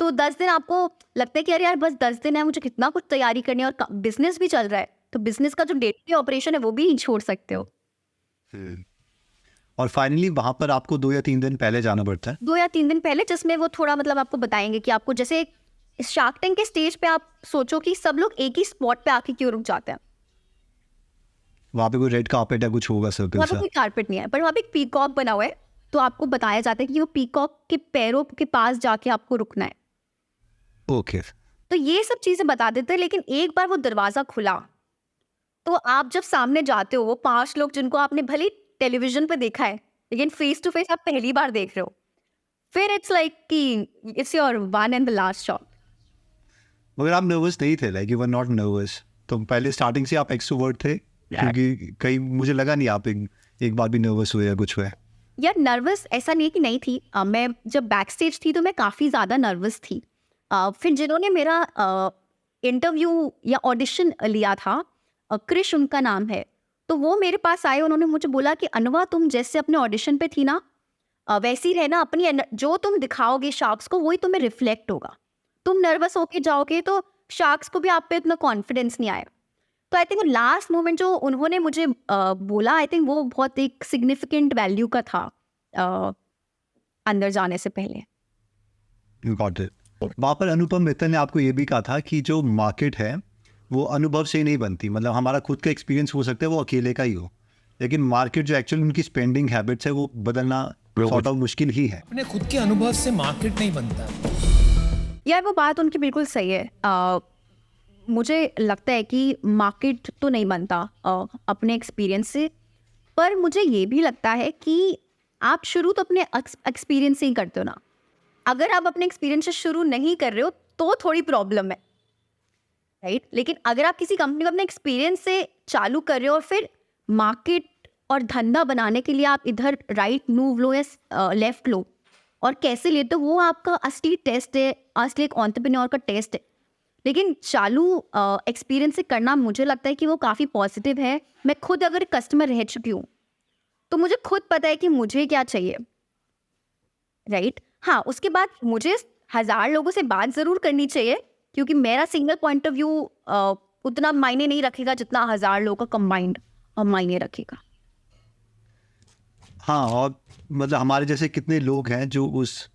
तो 10 दिन आपको लगता है कि यार बस 10 दिन है, मुझे कितना कुछ तैयारी करनी है, और बिजनेस भी चल रहा है, तो बिजनेस का जो डे टू डे ऑपरेशन है वो भी छोड़ सकते हो। और फाइनली वहाँ पर आपको 2 या 3 दिन पहले जाना पड़ता है? 2 या 3 दिन पहले, जिसमें वो थोड़ा मतलब आपको बताएंगे कि आपको, जैसे शार्क टैंक के स्टेज पे आप सोचो कि सब लोग एक ही स्पॉट पे आके क्यों रुक जाते हैं। वहाँ पे कोई रेड कार्पेट या कुछ होगा सर्कल वहाँ पे सा? कोई कारपेट नहीं है, पर वहाँ पे एक पीकॉक बना हुआ है, तो आपको बताया जाता है कि वो पीकॉक के पैरों के पास जाके आपको रुकना है। ओके। तो ये सब चीज़ें बता देते हैं, लेकिन एक बार वो दरवाज़ा खुला तो आप जब सामने जाते हो, वो 5 लोग जिनको आपने भले टेलीविजन पे देखा है, लेकिन फेस टू फेस आप पहली बार देख रहे हो, फिर इट्स लाइक कि it's your one and the last shot. मगर आप नर्वस नहीं थे? Like you were not nervous? तो पहले स्टार्टिंग से आप एक्सट्रोवर्ट थे? क्योंकि कहीं मुझे लगा नहीं आप एक बार भी नर्वस हुए या कुछ हुए। यार नर्वस ऐसा नहीं कि नहीं थी, मैं जब बैक स्टेज थी तो मैं काफ़ी ज़्यादा नर्वस थी। फिर जिन्होंने मेरा इंटरव्यू या ऑडिशन लिया था, क्रिश उनका नाम है, तो वो मेरे पास आए, उन्होंने मुझे बोला कि अनवा, तुम जैसे अपने ऑडिशन पे थी ना, वैसी रहना, अपनी जो तुम दिखाओगे शार्क्स को वही तुम्हें रिफ्लेक्ट होगा। तुम नर्वस होके जाओगे तो शार्क्स को भी आप पे इतना कॉन्फिडेंस नहीं आएगा। तो आई थिंक लास्ट मोमेंट जो उन्होंने मुझे बोला, आई थिंक वो बहुत एक सिग्निफिकेंट वैल्यू का था अंदर जाने से पहले। You got it. वहाँ पर अनुपम मित्तल ने आपको ये भी कहा था कि जो मार्केट है वो अनुभव से ही नहीं बनती, मतलब हमारा खुद का एक्सपीरियंस हो सकता है वो अकेले का ही हो, लेकिन मार्केट जो एक्चुअली उनकी स्पेंडिंग हैबिट्स है वो बदलना सॉर्ट ऑफ मुश्किल ही है। अपने खुद के अनुभव से मार्केट नहीं बनता। यार वो बात उनकी बिल्कुल सही है। मुझे लगता है कि मार्केट तो नहीं बनता अपने एक्सपीरियंस से, पर मुझे ये भी लगता है कि आप शुरू तो अपने एक्सपीरियंस से ही करते हो ना। अगर आप अपने एक्सपीरियंस से शुरू नहीं कर रहे हो तो थोड़ी प्रॉब्लम है, राइट? लेकिन अगर आप किसी कंपनी को अपने एक्सपीरियंस से चालू कर रहे हो और फिर मार्केट और धंधा बनाने के लिए आप इधर राइट मूव लो या लेफ्ट लो, और कैसे लेते हो वो आपका असली टेस्ट है, असली एक एंटरप्रेन्योर का टेस्ट है। लेकिन चालू एक्सपीरियंस से करना मुझे लगता है कि वो काफ़ी पॉजिटिव है। मैं खुद अगर कस्टमर रह चुकी हूँ तो मुझे खुद पता है कि मुझे क्या चाहिए, राइट? हाँ, उसके बाद मुझे 1000 लोगों से बात ज़रूर करनी चाहिए, क्योंकि मेरा सिंगल पॉइंट ऑफ व्यू उतना मायने नहीं रखेगा जितना 1000 लोगों का कंबाइंड मायने रखेगा। हाँ, और मतलब हमारे जैसे कितने लोग हैं जो उस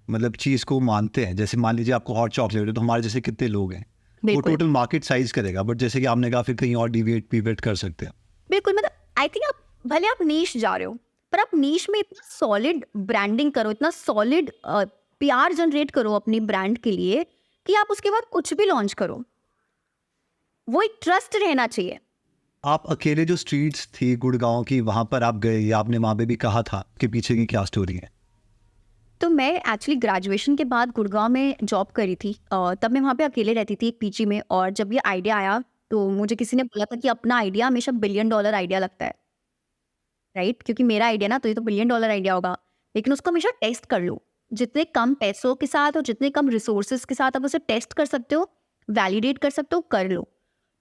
मतलब चीज़ को मानते हैं। जैसे मान लीजिए आपको हॉट चॉकलेट है, तो हमारे जैसे कितने लोग हैं, वो बिल्कुल। टोटल मार्केट साइज करेगा। बट जैसे कि आपने कहा फिर कहीं और डिविएट पिवट कर सकते हैं। बिल्कुल, मतलब आई थिंक आप भले आप नीश जा रहे हो, पर आप नीश में इतना सॉलिड ब्रांडिंग करो, इतना सॉलिड पीआर जनरेट करो अपनी ब्रांड के लिए कि आप उसके बाद कुछ भी लॉन्च करो। वो एक ट्रस्ट रहना चाहिए। आप अकेले जो स्ट्रीट्स थी गुड़गांव की, वहाँ पर आप गए या आपने वहाँ पे भी कहा था कि पीछे की क्या स्टोरी है? तो मैं एक्चुअली ग्रेजुएशन के बाद गुड़गांव में जॉब करी थी, तब मैं वहाँ पे अकेले रहती थी एक पीजी में। और जब ये आइडिया आया तो मुझे किसी ने बोला था कि अपना आइडिया हमेशा $1 बिलियन आइडिया लगता है, राइट? क्योंकि मेरा आइडिया ना, तो ये तो $1 बिलियन आइडिया होगा, लेकिन उसको हमेशा टेस्ट कर लो। जितने कम पैसों के साथ और जितने कम रिसोर्सेज के साथ आप उसे टेस्ट कर सकते हो, वैलिडेट कर सकते हो, कर लो।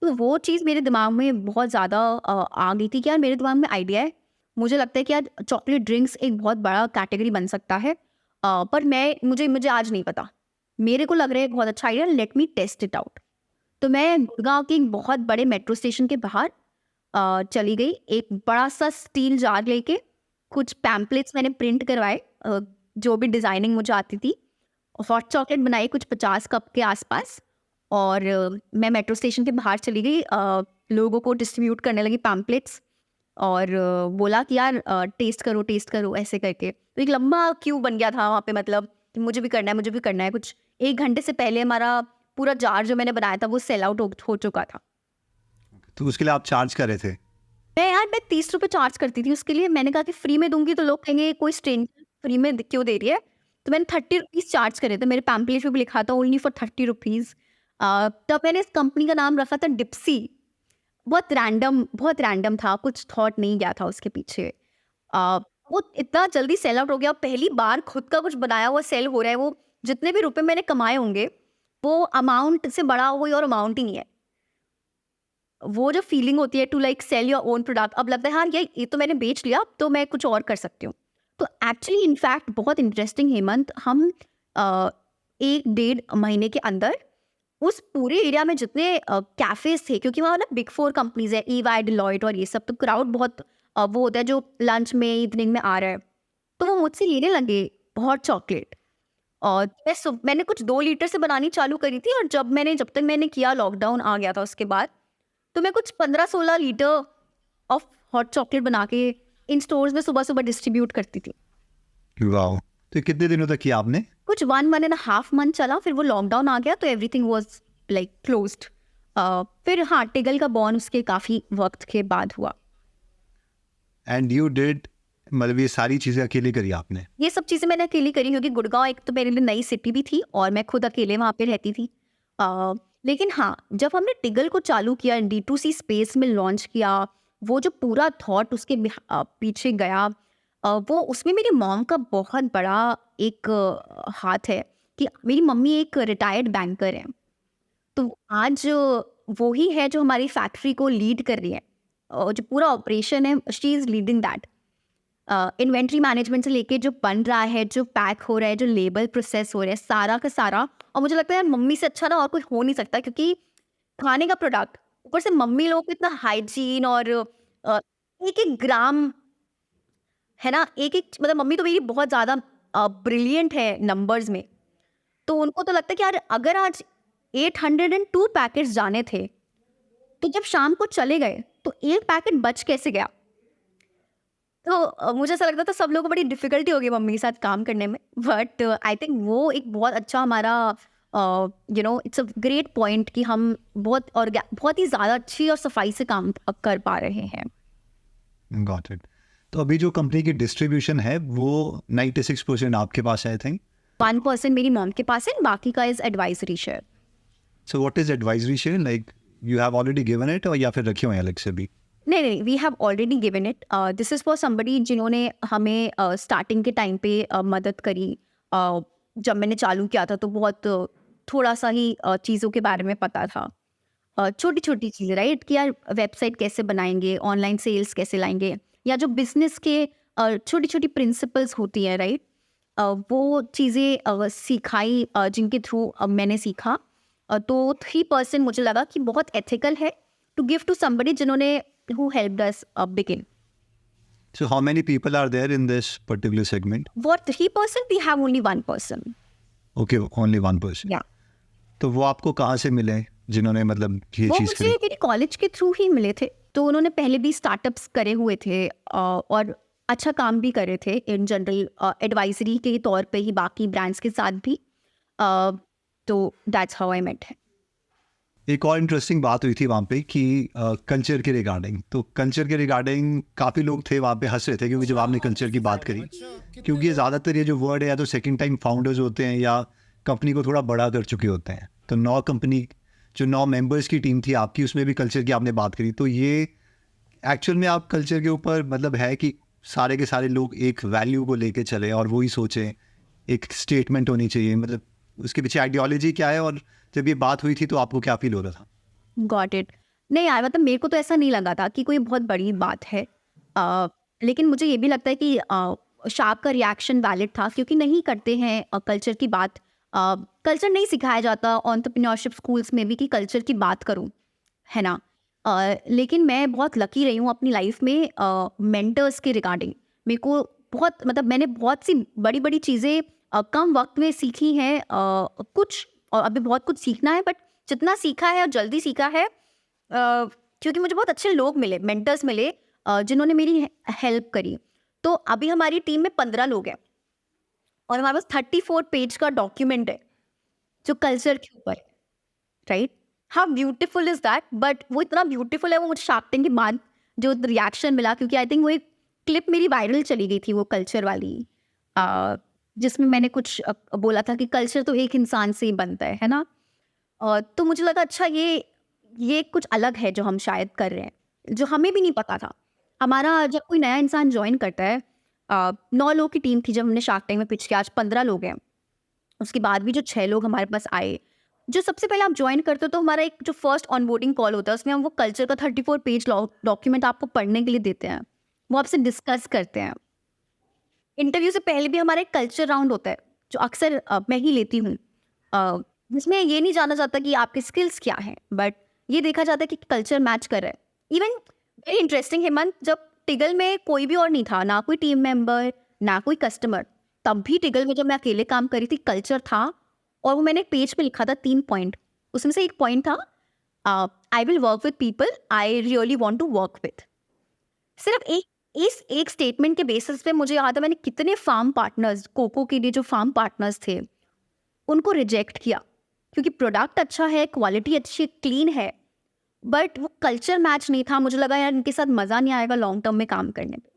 तो वो चीज़ मेरे दिमाग में बहुत ज़्यादा आ गई थी कि यार मेरे दिमाग में आइडिया है, मुझे लगता है कि यार चॉकलेट ड्रिंक्स एक बहुत बड़ा कैटेगरी बन सकता है, पर मुझे आज नहीं पता, मेरे को लग रहा है बहुत अच्छा idea, let me test it out. तो मैं गुड़गांव के एक बहुत बड़े मेट्रो स्टेशन के बाहर चली गई, एक बड़ा सा स्टील जार लेके, कुछ पैम्पलेट्स मैंने प्रिंट करवाए, जो भी डिज़ाइनिंग मुझे आती थी, हॉट चॉकलेट बनाई कुछ 50 कप के आसपास, और मैं मेट्रो स्टेशन के बाहर चली गई, लोगों को डिस्ट्रीब्यूट करने लगी पैम्पलेट्स, और बोला कि यार टेस्ट करो ऐसे करके। तो एक लंबा क्यू बन गया था वहाँ पे, मतलब कि मुझे भी करना है। कुछ 1 घंटे से पहले हमारा पूरा जार जो मैंने बनाया था वो सेल आउट हो चुका था। तो उसके लिए आप चार्ज कर रहे थे? मैं 30 रुपये चार्ज करती थी उसके लिए। मैंने कहा कि फ्री में दूंगी तो लोग कहेंगे कोई स्ट्रेंजर फ्री में क्यों दे रही है, तो मैंने 30 रुपीज़ चार्ज करे थे। मेरे पैम्पलेट पे भी लिखा था ओनली फॉर 30 रुपीज़। तब मैंने इस कंपनी का नाम रखा था डिप्सी। बहुत रैंडम था, कुछ थॉट नहीं गया था उसके पीछे। वो इतना जल्दी सेल आउट हो गया, पहली बार खुद का कुछ बनाया हुआ सेल हो रहा है। वो जितने भी रुपए मैंने कमाए होंगे वो अमाउंट से बड़ा कोई और अमाउंट ही नहीं है। वो जो फीलिंग होती है to like sell your own product, अब लगता है हाँ ये तो मैंने बेच लिया, अब तो मैं कुछ और कर सकती हूँ। तो एक्चुअली इनफैक्ट बहुत इंटरेस्टिंग हेमंत, हम 1-1.5 महीने के अंदर उस पूरे एरिया में जितने कैफेज थे, क्योंकि वहाँ ना बिग 4 कंपनीज है, EY, डिलॉयट और ये सब, तो क्राउड बहुत वो होता है जो लंच में इवनिंग में आ रहा है, तो वो मुझसे लेने लगे हॉट चॉकलेट। और मैंने कुछ 2 लीटर से बनानी चालू करी थी, और जब तक मैंने किया, लॉकडाउन आ गया था उसके बाद, तो मैं कुछ 15-16 लीटर ऑफ हॉट चॉकलेट बना के इन स्टोर्स में सुबह सुबह डिस्ट्रीब्यूट करती थी। वाह! तो कितने दिनों तक किया आपने? कुछ 1.5 मंथ चला, फिर वो लॉकडाउन आ गया तो एवरीथिंग वाज लाइक क्लोज्ड। फिर हाँ, टिगल का बॉर्न उसके काफ़ी वक्त के बाद हुआ। एंड यू डिड, मतलब ये सारी चीज़ें अकेले करी आपने? ये सब चीज़ें मैंने अकेली करी, क्योंकि गुड़गांव एक तो मेरे लिए नई सिटी भी थी और मैं खुद अकेले वहाँ पे रहती थी। लेकिन हाँ, जब हमने टिगल को चालू किया, D2C स्पेस में लॉन्च किया, वो जो पूरा थॉट उसके पीछे गया, वो उसमें मेरी मॉम का बहुत बड़ा एक हाथ है कि मेरी मम्मी एक रिटायर्ड बैंकर है, तो आज वो ही है जो हमारी फैक्ट्री को लीड कर रही है, और जो पूरा ऑपरेशन है she is leading that. Inventory management से लेके जो बन रहा है, जो पैक हो रहा है, जो लेबल प्रोसेस हो रहा है, सारा का सारा। और मुझे लगता है यार मम्मी से अच्छा ना और कोई हो नहीं सकता, क्योंकि खाने का प्रोडक्ट, ऊपर से मम्मी लोग को इतना हाइजीन, और एक एक ग्राम है ना, एक एक, मतलब मम्मी तो मेरी बहुत ज़्यादा ब्रिलियंट है नंबर्स में, तो उनको तो लगता है कि यार अगर आज 802 पैकेट्स जाने थे, तो जब शाम को चले गए तो एक पैकेट बच कैसे गया। तो मुझे ऐसा लगता था सब लोगों को बड़ी डिफिकल्टी होगी मम्मी के साथ काम करने में, बट आई थिंक वो एक बहुत अच्छा हमारा इट्स अ ग्रेट पॉइंट कि हम बहुत ही ज़्यादा अच्छी और सफाई से काम कर पा रहे हैं। Got it. तो अभी जो कंपनी की डिस्ट्रीब्यूशन है वो 96% आपके पास है, आई थिंक। 1% मेरी मॉम के पास है, बाकी का is advisory share. So what is advisory share, like you have already given it, और या फिर रखे हुए हैं अलग से भी? नहीं, we have already given it. This is for somebody जिन्होंने हमें स्टार्टिंग के टाइम पे मदद करी। जब मैंने चालू किया था तो बहुत थोड़ा सा ही चीज़ों के बारे में पता था, छोटी छोटी चीज़ें, राइट, कि यार वेबसाइट कैसे बनाएंगे, ऑनलाइन सेल्स कैसे लाएंगे, या जो बिजनेस के छोटी छोटी प्रिंसिपल्स होती हैं, राइट। वो चीज़ें सिखाई जिनके थ्रू मैंने सीखा। तो 3% मुझे लगा कि बहुत एथिकल है टू गिव टू समबडी जिन्होंने who helped us begin. So how many people are there in this particular segment? For 3% we have only 1%. Okay, only 1%. Yeah. तो वो आपको कहाँ से मिले जिन्होंने मतलब ये वो चीज़ मुझे करी? मेरे कॉलेज के थ्रू ही मिले थे। तो उन्होंने पहले भी स्टार्टअप्स करे हुए थे और अच्छा काम भी करे थे इन जनरल एडवाइजरी के तौर पे ही बाकी ब्रांड्स के साथ भी। तो दैट्स हाउ आई मेट है। एक और इंटरेस्टिंग बात हुई थी वहाँ पे कि कल्चर के रिगार्डिंग, तो कल्चर के रिगार्डिंग काफ़ी लोग थे वहाँ पे हंस रहे थे क्योंकि जब आपने कल्चर की बात करी, क्योंकि ये ज़्यादातर ये जो वर्ड है या तो सेकंड टाइम फाउंडर्स होते हैं या कंपनी को थोड़ा बड़ा कर चुके होते हैं। तो 9 मेंबर्स की टीम थी आपकी, उसमें भी कल्चर की आपने बात करी। तो ये एक्चुअल में आप कल्चर के ऊपर मतलब है कि सारे के सारे लोग एक वैल्यू को लेके चले और वही सोचें, एक स्टेटमेंट होनी चाहिए, मतलब उसके पीछे आइडियोलॉजी क्या है? और जब ये बात हुई थी तो आपको क्या फील हो रहा था? Got it. नहीं यार, मतलब मेरे को तो ऐसा नहीं लगा था कि कोई बहुत बड़ी बात है। लेकिन मुझे ये भी लगता है कि शार्क का रिएक्शन वैलिड था क्योंकि नहीं करते हैं कल्चर की बात। कल्चर नहीं सिखाया जाता एंटरप्रेन्योरशिप स्कूल्स में भी कि कल्चर की बात करूं, है ना। लेकिन मैं बहुत लकी रही हूँ अपनी लाइफ में मेंटर्स के रिगार्डिंग। मेरे को बहुत मतलब मैंने बहुत सी बड़ी बड़ी चीज़ें कम वक्त में सीखी हैं, कुछ और अभी बहुत कुछ सीखना है, बट जितना सीखा है और जल्दी सीखा है क्योंकि मुझे बहुत अच्छे लोग मिले, मेंटर्स मिले जिन्होंने मेरी हेल्प करी। तो अभी हमारी टीम में 15 लोग हैं और हमारे पास 34 पेज का डॉक्यूमेंट है जो कल्चर के ऊपर है, right. How beautiful is that. But वो इतना ब्यूटीफुल है, वो मुझे शार्क टैंक के बाद जो रिएक्शन मिला, क्योंकि आई थिंक वो एक क्लिप मेरी वायरल चली गई थी वो कल्चर वाली, जिसमें मैंने कुछ बोला था कि कल्चर तो एक इंसान से ही बनता है ना। तो मुझे लगा अच्छा ये कुछ अलग है जो हम शायद कर रहे हैं, जो हमें भी नहीं पता था। हमारा जब कोई नया इंसान ज्वाइन करता है, 9 लोग की टीम थी जब हमने शार्क टैंक में पिच किया, आज 15 लोग हैं। उसके बाद भी जो 6 लोग हमारे पास आए, जो सबसे पहले आप ज्वाइन करते हो तो हमारा एक जो फर्स्ट ऑनबोर्डिंग कॉल होता है उसमें हम वो कल्चर का 34 पेज डॉक्यूमेंट आपको पढ़ने के लिए देते हैं, वो आपसे डिस्कस करते हैं। इंटरव्यू से पहले भी हमारा एक कल्चर राउंड होता है जो अक्सर मैं ही लेती हूँ, जिसमें ये नहीं जाना जाता कि आपके स्किल्स क्या हैं, बट ये देखा जाता है कि कल्चर मैच कर रहा है। इवन वेरी इंटरेस्टिंग हेमंत, जब टिगल में कोई भी और नहीं था, ना कोई टीम मेंबर ना कोई कस्टमर, तब भी टिगल में जब मैं अकेले काम कर रही थी कल्चर था। और वो मैंने एक पेज पे लिखा था 3 पॉइंट, उसमें से एक पॉइंट था I will work with people I really want to work with. सिर्फ एक स्टेटमेंट के बेसिस पे मुझे याद है मैंने कितने फार्म पार्टनर्स, कोको के लिए जो फार्म पार्टनर्स थे उनको रिजेक्ट किया क्योंकि प्रोडक्ट अच्छा है, क्वालिटी अच्छी क्लीन है, बट वो कल्चर मैच नहीं था। मुझे लगा यार इनके साथ मज़ा नहीं आएगा लॉन्ग टर्म में काम करने पे।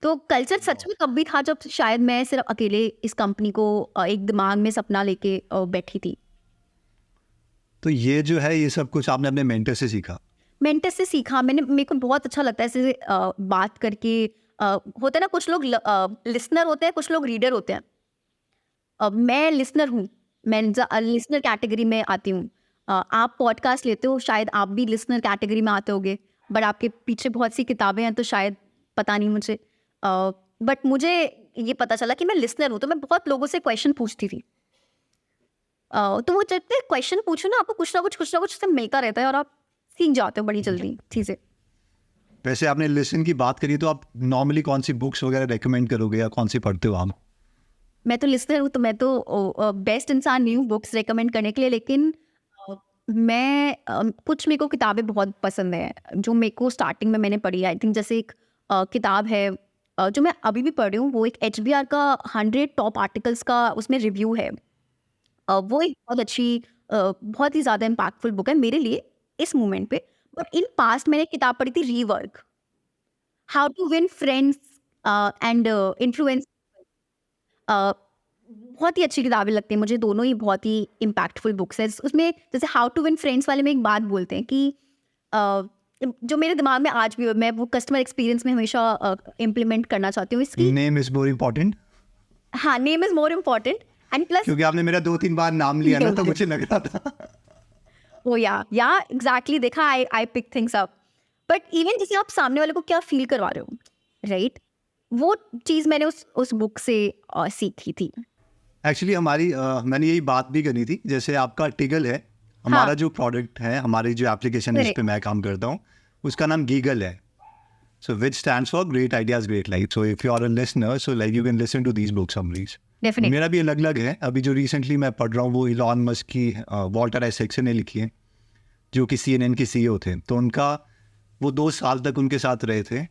तो कल्चर सच में तब भी था जब शायद मैं सिर्फ अकेले इस कंपनी को एक दिमाग में सपना लेके बैठी थी। तो ये जो है ये सब कुछ आपने अपने मेंटर से सीखा? मेंटर से सीखा मैंने। मेरे को बहुत अच्छा लगता है ऐसे बात करके। होता है ना, कुछ लोग लिसनर होते हैं, कुछ लोग रीडर होते हैं। मैं लिसनर हूँ, मैं लिसनर कैटेगरी में आती हूँ। आप पॉडकास्ट लेते हो, शायद आप भी लिसनर कैटेगरी में आते होगे, बट आपके पीछे बहुत सी किताबें हैं तो शायद पता नहीं मुझे। बट मुझे ये पता चला कि मैं लिसनर हूँ, तो मैं बहुत लोगों से क्वेश्चन पूछती थी। तो वो जब क्वेश्चन पूछो ना, आपको कुछ ना कुछ से मिलता रहता है और आप सीख जाते हो बड़ी जल्दी चीज़ें। वैसे आपने लिसन की बात करी तो आप नॉर्मली कौन सी बुक्स वगैरह रेकमेंड करोगे या कौन सी पढ़ते हो आप? मैं तो लिसनर हूँ, तो मैं तो बेस्ट इंसान नहीं हूँ बुक्स रेकमेंड करने के लिए, लेकिन मैं कुछ मेरे को किताबें बहुत पसंद है जो मेरे को स्टार्टिंग में मैंने पढ़ी। आई थिंक जैसे एक किताब है जो मैं अभी भी पढ़ रही हूँ, वो एक HBR का 100 टॉप आर्टिकल्स का उसमें रिव्यू है। वो एक बहुत अच्छी बहुत ही ज़्यादा इम्पैक्टफुल बुक है मेरे लिए इस मोमेंट पे। बट इन पास्ट मैंने किताब पढ़ी थी rework, how to win friends and influence. बहुत ही अच्छी किताबें लगती हैं मुझे, दोनों ही बहुत ही इम्पैक्टफुल बुक्स है। उसमें जैसे हाउ टू विन फ्रेंड्स वाले में एक बात बोलते हैं कि जो मेरे दिमाग में आज भी, मैं वो कस्टमर एक्सपीरियंस में हमेशा इम्प्लीमेंट करना चाहती हूँ इसकी। Name is more important. हाँ, name is more important and plus, क्योंकि आपने मेरा 2-3 बार नाम लिया ना तो मुझे लग रहा था। ओ या एग्जैक्टली, देखा I pick things up. But even जैसे आप सामने वाले को क्या फील करवा रहे हो, राइट, वो चीज़ मैंने उस बुक से सीखी थी। एक्चुअली हमारी मैंने यही बात भी करनी थी, जैसे आपका टिगल है, हमारा जो प्रोडक्ट है, हमारी जो एप्लीकेशन है जिस पे मैं काम करता हूँ, उसका नाम गीगल है. So which stands for Great Ideas, Great Life. So if you are a listener, so like you can listen to these book summaries. Definitely. मेरा भी अलग अलग है. अभी जो रिसेंटली मैं पढ़ रहा हूँ वो इलॉन मस्क की वॉल्टर आइजैक्सन ने लिखी है, जो कि CNN के CEO थे. तो उनका वो 2 साल तक उनके साथ रहे थे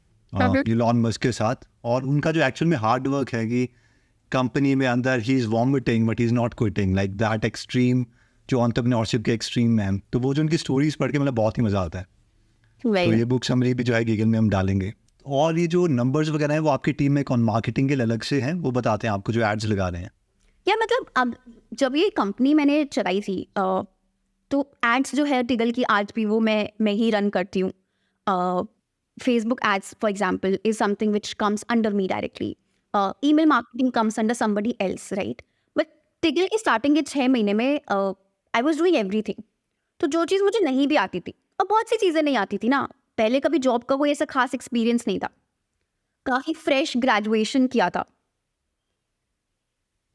इलॉन मस्क के साथ, और उनका जो एक्चुअल में हार्ड वर्क है कि कंपनी में अंदर he is vomiting but he is not quitting, like that extreme जो एंटरप्रेन्योरशिप के एक्सट्रीम है. तो वो जो उनकी स्टोरीज पढ़ के मतलब बहुत ही मज़ा आता है. तो ये बुक समरी भी जो है गीगल में हम डालेंगे. और ये जो नंबर्स वगैरह हैं वो आपकी टीम में कौन मार्केटिंग के लिए अलग से हैं, वो बताते हैं आपको जो एड्स लगा रहे हैं. या मतलब अब जब ये कंपनी मैंने चलाई थी तो एड्स जो है टिगल की आज भी वो मैं ही रन करती हूँ. Facebook ads for example is something which comes under me directly. Email marketing comes under somebody else, right. But Tiggle की स्टार्टिंग के 6 महीने में आई वॉज डूइंग एवरीथिंग. तो जो चीज़ मुझे नहीं भी आती थी, और बहुत सी चीज़ें नहीं आती थी ना, पहले कभी जॉब का कोई ऐसा खास एक्सपीरियंस नहीं था, काफ़ी फ्रेश ग्रेजुएशन किया था,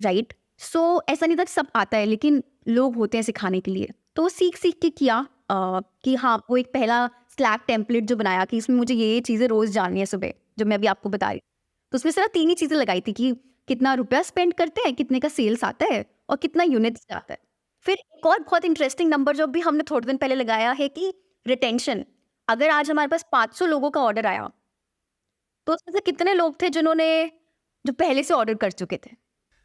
राइट. सो ऐसा नहीं था कि सब आता है, लेकिन लोग होते हैं सिखाने के लिए. तो सीख सीख के किया कि हाँ, वो एक पहला स्लैक टेम्पलेट जो बनाया कि इसमें मुझे ये चीज़ें रोज़ जाननी है सुबह, जो मैं अभी आपको बता रही. तो उसमें सिर्फ 3 ही चीज़ें लगाई थी कि कितना रुपया स्पेंड करते हैं, कितने का सेल्स आता है, और कितना यूनिट्स आता है. फिर एक और बहुत इंटरेस्टिंग नंबर जो भी हमने थोड़े दिन पहले लगाया है कि रिटेंशन. अगर आज हमारे पास 500 लोगों का ऑर्डर आया तो उसमें से कितने लोग थे जो पहले से ऑर्डर कर चुके थे.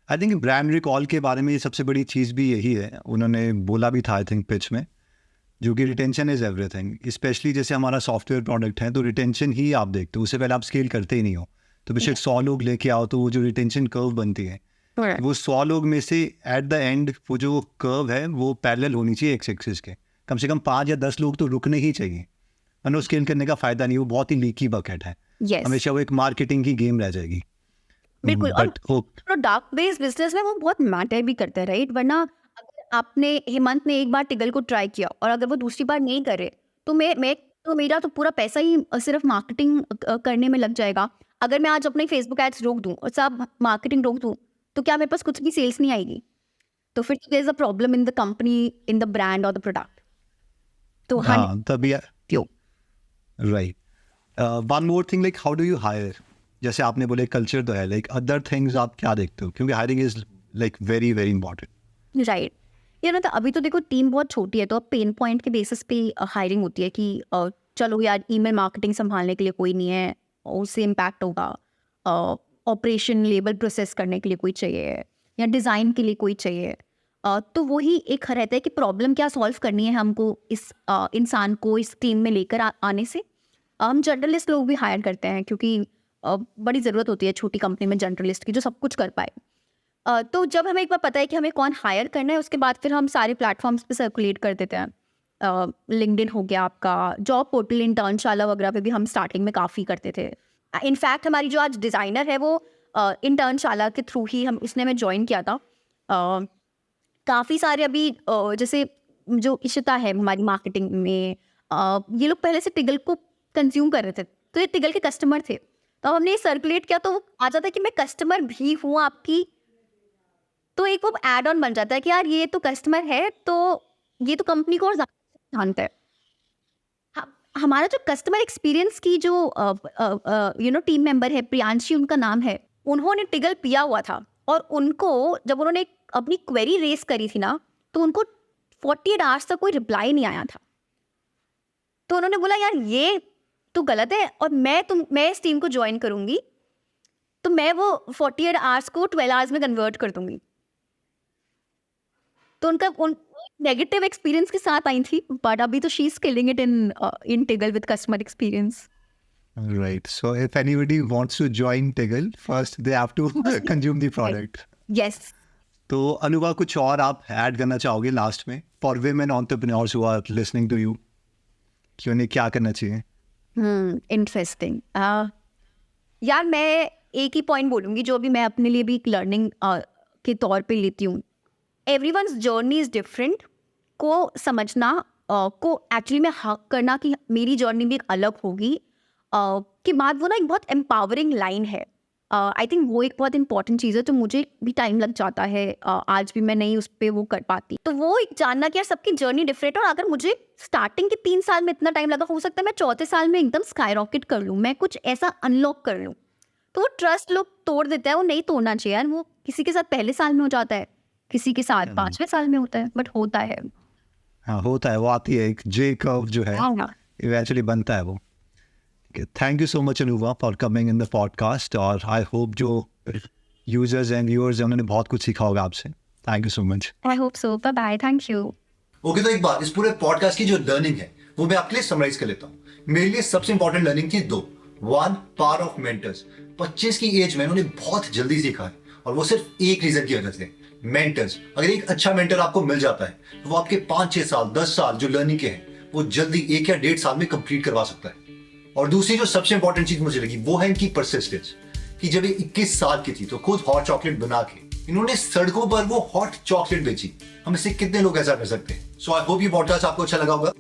आई थिंक ब्रांड रिकॉल के बारे में ये सबसे बड़ी चीज़ भी यही है, उन्होंने बोला भी था आई थिंक पिच में, जो कि रिटेंशन इज़ एवरीथिंग. स्पेशली जैसे हमारा सॉफ्टवेयर प्रोडक्ट है तो रिटेंशन ही आप देखते हो, उससे पहले आप स्केल करते ही नहीं हो. तो बेशक 100 लोग लेके आओ तो वो जो रिटेंशन कर्व बनती है, वो 100 लोग में से एट द एंड वो जो कर्व है वो पैरेलल होनी चाहिए एक्स एक्सिस के. कम से कम 5 या 10 लोग तो रुकने ही चाहिए, वरना स्केल करने का फ़ायदा नहीं. वो बहुत ही लीकी बकेट है. Yes. हमेशा वो एक मार्केटिंग की गेम रह जाएगी. बिल्कुल. और बट वो प्रोडक्ट बेस्ड बिजनेस में वो बहुत मैटर भी करता है, राइट. वरना अगर आपने हेमंत ने एक बार टिगल को ट्राई किया और अगर वो दूसरी बार नहीं करे तो मेरा तो पूरा पैसा ही सिर्फ मार्केटिंग करने में लग जाएगा. अगर मैं आज अपने फेसबुक एड्स रोक दूं और सब मार्केटिंग रोक दूं तो क्या मेरे पास कुछ भी सेल्स नहीं आएगी. तो फिर there is a problem in the company, in the brand और द प्रोडक्ट. तो हाँ तभी क्यों. Right. One more thing, like how do you hire. जैसे आपने बोले कल्चर तो है, लाइक अदर थिंग्स आप क्या देखते हो, क्योंकि hiring is like very very important. Right. ये ना, तो अभी तो देखो टीम बहुत छोटी है, तो अब पेन पॉइंट के बेसिस पे हायरिंग होती है कि चलो यार ईमेल मार्केटिंग संभालने के लिए कोई नहीं है, उससे इम्पैक्ट होगा. ऑपरेशन लेबल प्रोसेस करने के लिए कोई चाहिए, या डिज़ाइन के लिए कोई चाहिए. तो वही एक रहता है कि प्रॉब्लम क्या सॉल्व करनी है हमको इस इंसान को इस टीम में लेकर आने से. हम जर्नलिस्ट लोग भी हायर करते हैं क्योंकि बड़ी ज़रूरत होती है छोटी कंपनी में जर्नलिस्ट की जो सब कुछ कर पाए. तो जब हमें एक बार पता है कि हमें कौन हायर करना है, उसके बाद फिर हम सारे प्लेटफॉर्म्स पे सर्कुलेट कर देते हैं. लिंक्डइन हो गया आपका, जॉब पोर्टल, इंटर्नशाला वगैरह पे भी हम स्टार्टिंग में काफ़ी करते थे. इनफैक्ट हमारी जो आज डिज़ाइनर है वो इंटर्नशाला के थ्रू ही उसने हमें ज्वाइन किया था. काफ़ी सारे अभी जैसे जो इशिता है हमारी मार्केटिंग में, ये लोग पहले से टिगल को कंज्यूम कर रहे थे, तो ये टिगल के कस्टमर थे. तो हमने ये किया तो वो आ जाता है कि मैं कस्टमर भी हूँ आपकी. तो एक वो एड ऑन बन जाता है कि यार ये तो कस्टमर है, तो ये तो कंपनी को और ज़्यादा जानता है. हमारा जो कस्टमर एक्सपीरियंस की जो टीम मेंबर है, प्रियांशी उनका नाम है, उन्होंने टिगल पिया हुआ था. और उनको जब उन्होंने अपनी क्वेरी रेस करी थी ना, तो उनको 48 आवर्स तक कोई रिप्लाई नहीं आया था. तो उन्होंने बोला यार ये तो गलत है, और मैं इस टीम को ज्वाइन करूंगी, तो मैं वो 48 आवर्स को 12 आवर्स में कन्वर्ट कर दूंगी. तो उनका नेगेटिव एक्सपीरियंस के साथ आई थी, बट अभी तो she is scaling it in Tiggle with customer experience. Right. So if anybody wants to join Tiggle, first they have to consume the product. Yes. तो अनुभव कुछ और आप ऐड करना चाहोगे लास्ट में for women entrepreneurs who are listening to you, कि उन्हें क्या करना चाहिए? इंटरेस्टिंग. यार मैं एक ही पॉइंट बोलूँगी जो भी मैं अपने लिए भी एक लर्निंग के तौर पे लेती हूँ. Everyone's journey is different. को समझना, को एक्चुअली में हक करना कि मेरी जर्नी भी एक अलग होगी, के बाद वो ना एक बहुत एम्पावरिंग लाइन है आई थिंक वो एक बहुत इंपॉर्टेंट चीज़ है, तो मुझे भी टाइम लग जाता है, आज भी मैं नहीं उस पर वो कर पाती। तो वो एक जानना कि यार सबकी जर्नी डिफरेंट है, और अगर मुझे स्टार्टिंग के 3 साल में इतना टाइम लगा, हो सकता है मैं चौथे साल में एकदम स्काई रॉकेट कर लूँ, मैं कुछ ऐसा अनलॉक कर लूँ। तो वो ट्रस्ट लोग तोड़ देते हैं, वो नहीं तोड़ना चाहिए यार। वो किसी के साथ पहले साल में हो जाता है, किसी के साथ 5वें साल में होता है, बट होता है। हाँ होता है, वो आती है एक जे कर्व जो है, हाँ। इवेंचुअली बनता है वो। Thank you so much Anuva for coming in the podcast, और आई होप जो यूजर्स एंड व्यूअर्स हैं उन्होंने बहुत कुछ सीखा होगा आपसे। Thank you so much. I hope so. Bye bye, thank you. Okay, तो एक बात, इस पूरे पॉडकास्ट की जो लर्निंग है वो मैं आपके लिए समराइज कर लेता हूँ। मेरे लिए सबसे इंपॉर्टेंट लर्निंग थी 2। 1, पावर ऑफ मेंटर्स। 25 की एज में उन्होंने बहुत जल्दी सीखा है, और वो सिर्फ एक रीजन की वजह से, मेंटर्स। अगर एक अच्छा मेंटर आपको मिल जाता है तो वो आपके 5-6 साल 10 साल जो लर्निंग के हैं वो जल्दी 1 या 1.5 साल में कंप्लीट करवा सकता है। और दूसरी जो सबसे इंपॉर्टेंट चीज मुझे लगी वो है इनकी परसिस्टेंस, कि जब ये 21 साल की थी तो खुद हॉट चॉकलेट बना के इन्होंने सड़कों पर वो हॉट चॉकलेट बेची। हम इससे कितने लोग ऐसा कर सकते हैं? सो आई होप ये पॉडकास्ट आपको अच्छा लगा होगा।